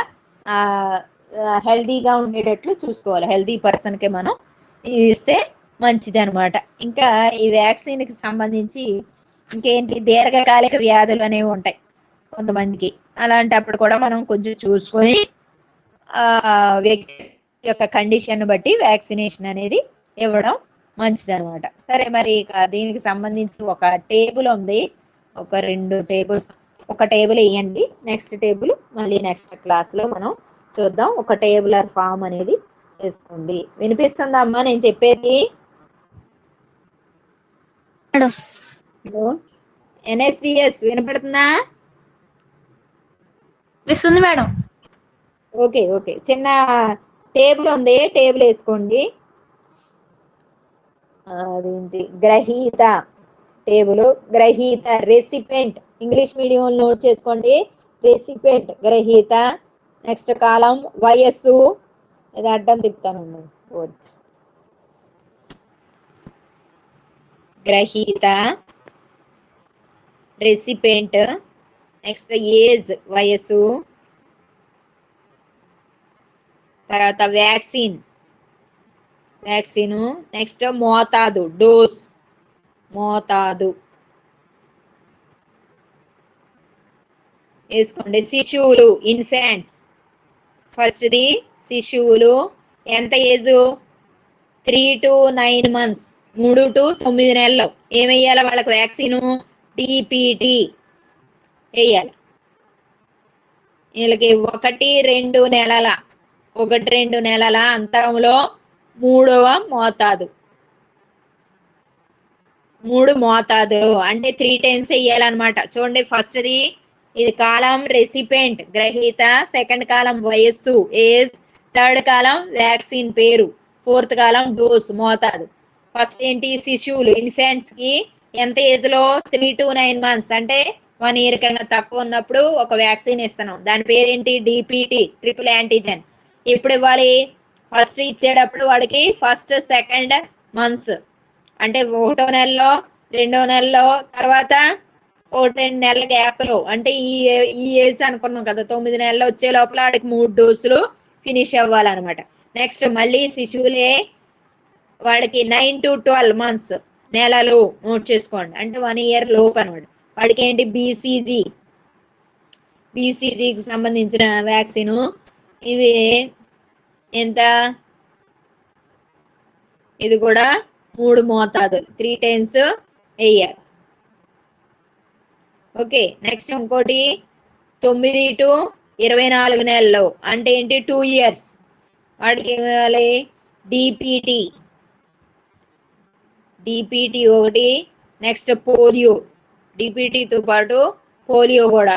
హెల్దీగా ఉండేటట్లు చూసుకోవాలి. హెల్దీ పర్సన్ కి మనం ఇస్తే మంచిది అనమాట. ఇంకా ఈ వ్యాక్సిన్ కి సంబంధించి ఇంకేంటి, దీర్ఘకాలిక వ్యాధులు అనేవి ఉంటాయి కొంతమందికి. అలాంటప్పుడు కూడా మనం కొంచెం చూసుకొని ఆ వ్యక్తి యొక్క కండిషన్ బట్టి వ్యాక్సినేషన్ అనేది ఇవ్వడం మంచిది అనమాట. సరే, మరి దీనికి సంబంధించి ఒక టేబుల్ ఉంది, ఒక 2 టేబుల్స్, ఒక టేబుల్ వేయండి. నెక్స్ట్ టేబుల్ మళ్ళీ నెక్స్ట్ క్లాస్ లో మనం చూద్దాం. ఒక టేబులర్ ఫామ్ అనేది వేసుకోండి. వినిపిస్తుందా అమ్మా నేను చెప్పేది? NSDS వినపడుతుందా? వినిపిస్తుంది మేడం. ఓకే ఓకే, చిన్న టేబుల్ ఉంది, టేబుల్ వేసుకోండి. అదేంటి, గ్రహీత టేబుల్, గ్రహీత రెసిపెంట్, ఇంగ్లీష్ మీడియం నోట్ చేసుకోండి. రెసిపెంట్ గ్రహీత. నెక్స్ట్ కాలం వయస్సు, ఇది అడ్డం తిప్పుతాను, గ్రహీత రెసిపెంట్. నెక్స్ట్ ఏజ్ వయస్సు. తర్వాత వ్యాక్సిన్ నెక్స్ట్ మోతాదు డోస్, మోతాదు వేసుకోండి. శిశువులు ఇన్ఫాంట్స్, ఫస్ట్ది శిశువులు, ఎంత ఏజ్, 3 to 9 months, 3 to 9 నెలలు. ఏమేయాలి వాళ్ళకి వ్యాక్సిన్, DPT వేయాలి. వీళ్ళకి 1-2 నెలల అంతరంలో 3వ మోతాదు, 3 మోతాదులు అంటే 3 times వేయాలన్నమాట. చూడండి, ఫస్ట్ది ఇది కాలం రెసిపెంట్ గ్రహీత, సెకండ్ కాలం వయస్సు ఏజ్, థర్డ్ కాలం వ్యాక్సిన్ పేరు, ఫోర్త్ కాలం డోస్ మోతాదు. ఫస్ట్ ఏంటి శిశువులు ఇన్ఫాంట్స్ కి ఎంత ఏజ్ లో 3 to 9 months అంటే 1 year కన్నా తక్కువ ఉన్నప్పుడు ఒక వ్యాక్సిన్ ఇస్తున్నాం. దాని పేరేంటి డిపిటి ట్రిపుల్ యాంటీజెన్. ఎప్పుడు ఇవ్వాలి? ఫస్ట్ ఇచ్చేటప్పుడు వాడికి ఫస్ట్ సెకండ్ మంత్స్ అంటే 1వ నెలలో 2వ నెలలో తర్వాత 1-2 నెలల గ్యాప్ లో అంటే ఈ ఏజ్ అనుకున్నాం కదా 9 నెలలు వచ్చే లోపల వాడికి 3 డోసులు ఫినిష్ అవ్వాలన్నమాట. నెక్స్ట్ మళ్ళీ శిశువులే వాడికి 9 to 12 months నెలలు నోట్ చేసుకోండి అంటే 1 year లోపు అనమాట. వాడికి ఏంటి బీసీజీకి సంబంధించిన వ్యాక్సిన్. ఇవి ఎంత? ఇది కూడా 3 మోతాదులు 3 times వేయాలి. ఓకే నెక్స్ట్ ఇంకోటి 9 to 24 నెలలు అంటే ఏంటి 2 years. వాడికి ఏమి ఇవ్వాలి? డిపిటి ఒకటి. నెక్స్ట్ పోలియో, డిపిటితో పాటు పోలియో కూడా.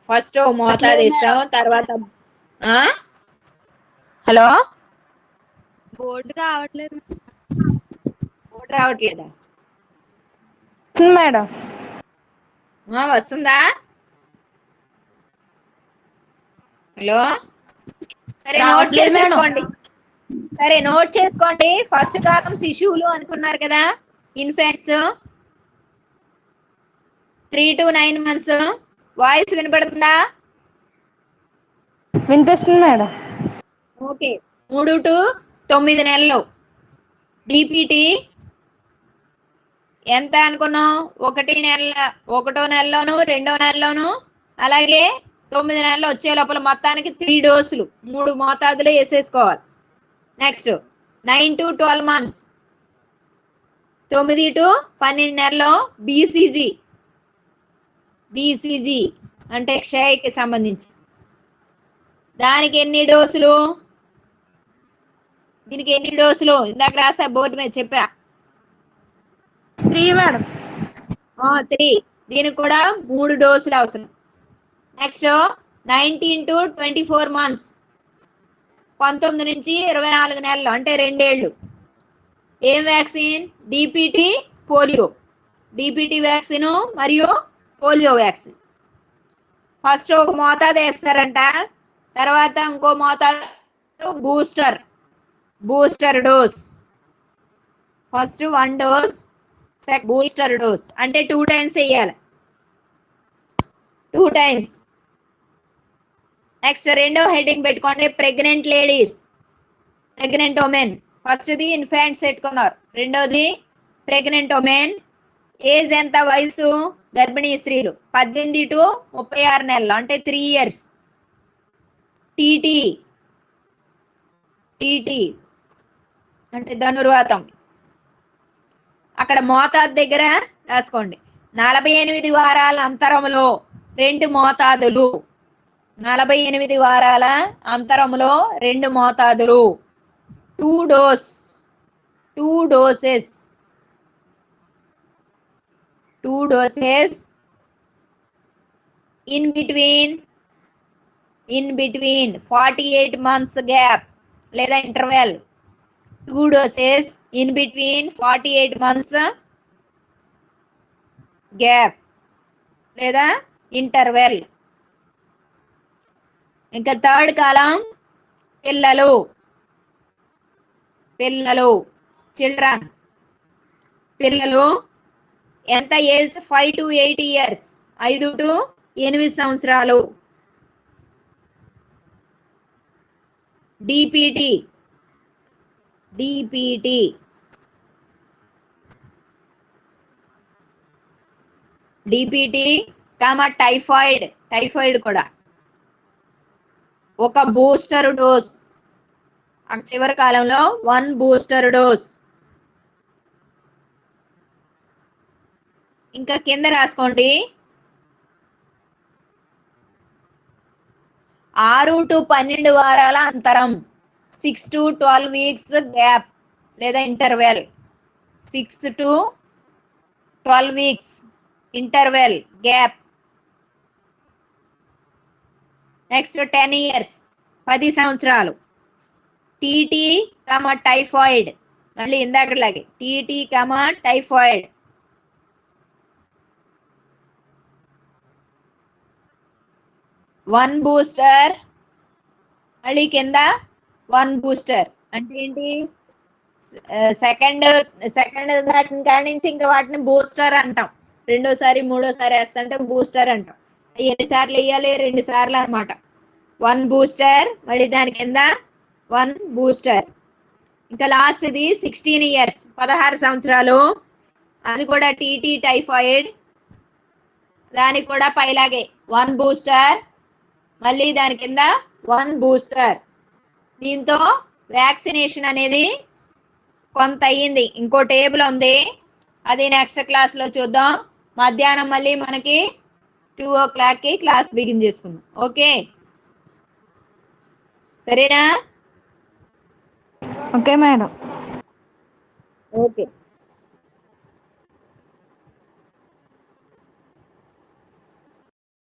ఫస్ట్ మోతాదు ఇస్తాం తర్వాత హలో బోర్డు రావట్లేదు రావట్లేదా మేడం? వస్తుందా? హలో సరే నోట్ చేసుకోండి. సరే నోట్ చేసుకోండి. ఫస్ట్ కాలం శిశువులు అనుకున్నారు కదా ఇన్ఫాంట్స్ 3 to 9 months. వాయిస్ వినపడుతుందా? వినిపిస్తుంది మేడం. ఓకే 3 to 9 నెలలు. డిపిటి ఎంత అనుకున్నాం? 1వ నెలలోను 2వ నెలలోను అలాగే 9 నెలలు వచ్చే లోపల మొత్తానికి 3 డోసులు 3 మోతాదులు వేసేసుకోవాలి. నెక్స్ట్ 9 to 12 months 9 to 12 నెలల్లో బీసీజీ అంటే క్షయకి సంబంధించి దానికి ఎన్ని డోసులు? దీనికి ఎన్ని డోసులు? ఇందాక రాసా బోర్డు మీద చెప్పా 3 మేడం. 3. దీనికి కూడా 3 డోసులు అవసరం. నెక్స్ట్ 19 to 24 months 19 నుంచి 24 నెలలు అంటే 2 ఏళ్ళు. ఏం vaccine? DPT polio. DPT vaccine మరియు పోలియో వ్యాక్సిన్. ఫస్ట్ ఒక మోతాదు వేస్తారంట, తర్వాత ఇంకో మోతాదు booster dose. First 1 dose, booster dose అంటే 2 times వేయాలి. 2 times. నెక్స్ట్ రెండో హెడ్డింగ్ పెట్టుకోండి ప్రెగ్నెంట్ లేడీస్, ప్రెగ్నెంట్ ఉమెన్. ఫస్ట్ది ఇన్ఫాంట్స్ పెట్టుకున్నారు, రెండోది ప్రెగ్నెంట్ ఉమెన్. ఏజ్ ఎంత? వయసు గర్భిణీ స్త్రీలు 18 to 36 నెలలు అంటే 3 years. టీటీ అంటే ధనుర్వాతం. అక్కడ మోతాదు దగ్గర రాసుకోండి 48 వారాల అంతరంలో 2 మోతాదులు. 48 వారాల అంతరంలో 2 మోతాదులు. 2 doses in between 48 months gap లేదా interval. 2 doses in between 48 months gap లేదా ఇంటర్వెల్. ఇంకా థర్డ్ కాలం పిల్లలు చిల్డ్రన్. పిల్లలు ఎంత ఏజ్? 5 to 8 years 5 to 8 సంవత్సరాలు. డిపిటి టైఫాయిడ్ కూడా ఒక బూస్టర్ డోస్. చివరి కాలంలో 1 బూస్టర్ డోస్. ఇంకా కింద రాసుకోండి 6 to 12 వారాల అంతరం 6 to 12 weeks గ్యాప్ లేదా interval. 6 to 12 weeks interval gap. Next 10 years 10 సంవత్సరాలు. టీటీ కమ టైఫాయిడ్, మళ్ళీ ఇందాకలాగే TT comma typhoid. One booster, మళ్ళీ కింద 1 బూస్టర్ అంటే ఏంటి? సెకండ్ దాటిని కాడి నుంచి ఇంకా వాటిని బూస్టర్ అంటాం. రెండోసారి మూడోసారి వేస్తుంటే బూస్టర్ అంటాం. ఎన్నిసార్లు వేయాలి? 2 సార్లు అనమాట. 1 బూస్టర్, మళ్ళీ దాని కింద 1 బూస్టర్. ఇంకా లాస్ట్ది 16 years 16 సంవత్సరాలు, అది కూడా టీటీ టైఫాయిడ్. దానికి కూడా పైలాగే 1 బూస్టర్, మళ్ళీ దాని కింద 1 బూస్టర్. దీంతో వ్యాక్సినేషన్ అనేది కొంత అయ్యింది. ఇంకో టేబుల్ ఉంది, అది నెక్స్ట్ క్లాస్ లో చూద్దాం. మధ్యాహ్నం మళ్ళీ మనకి 2 o'clock కి క్లాస్ బిగిన్ చేసుకుందాం. ఓకే, సరేనా? Okay madam. ఓకే.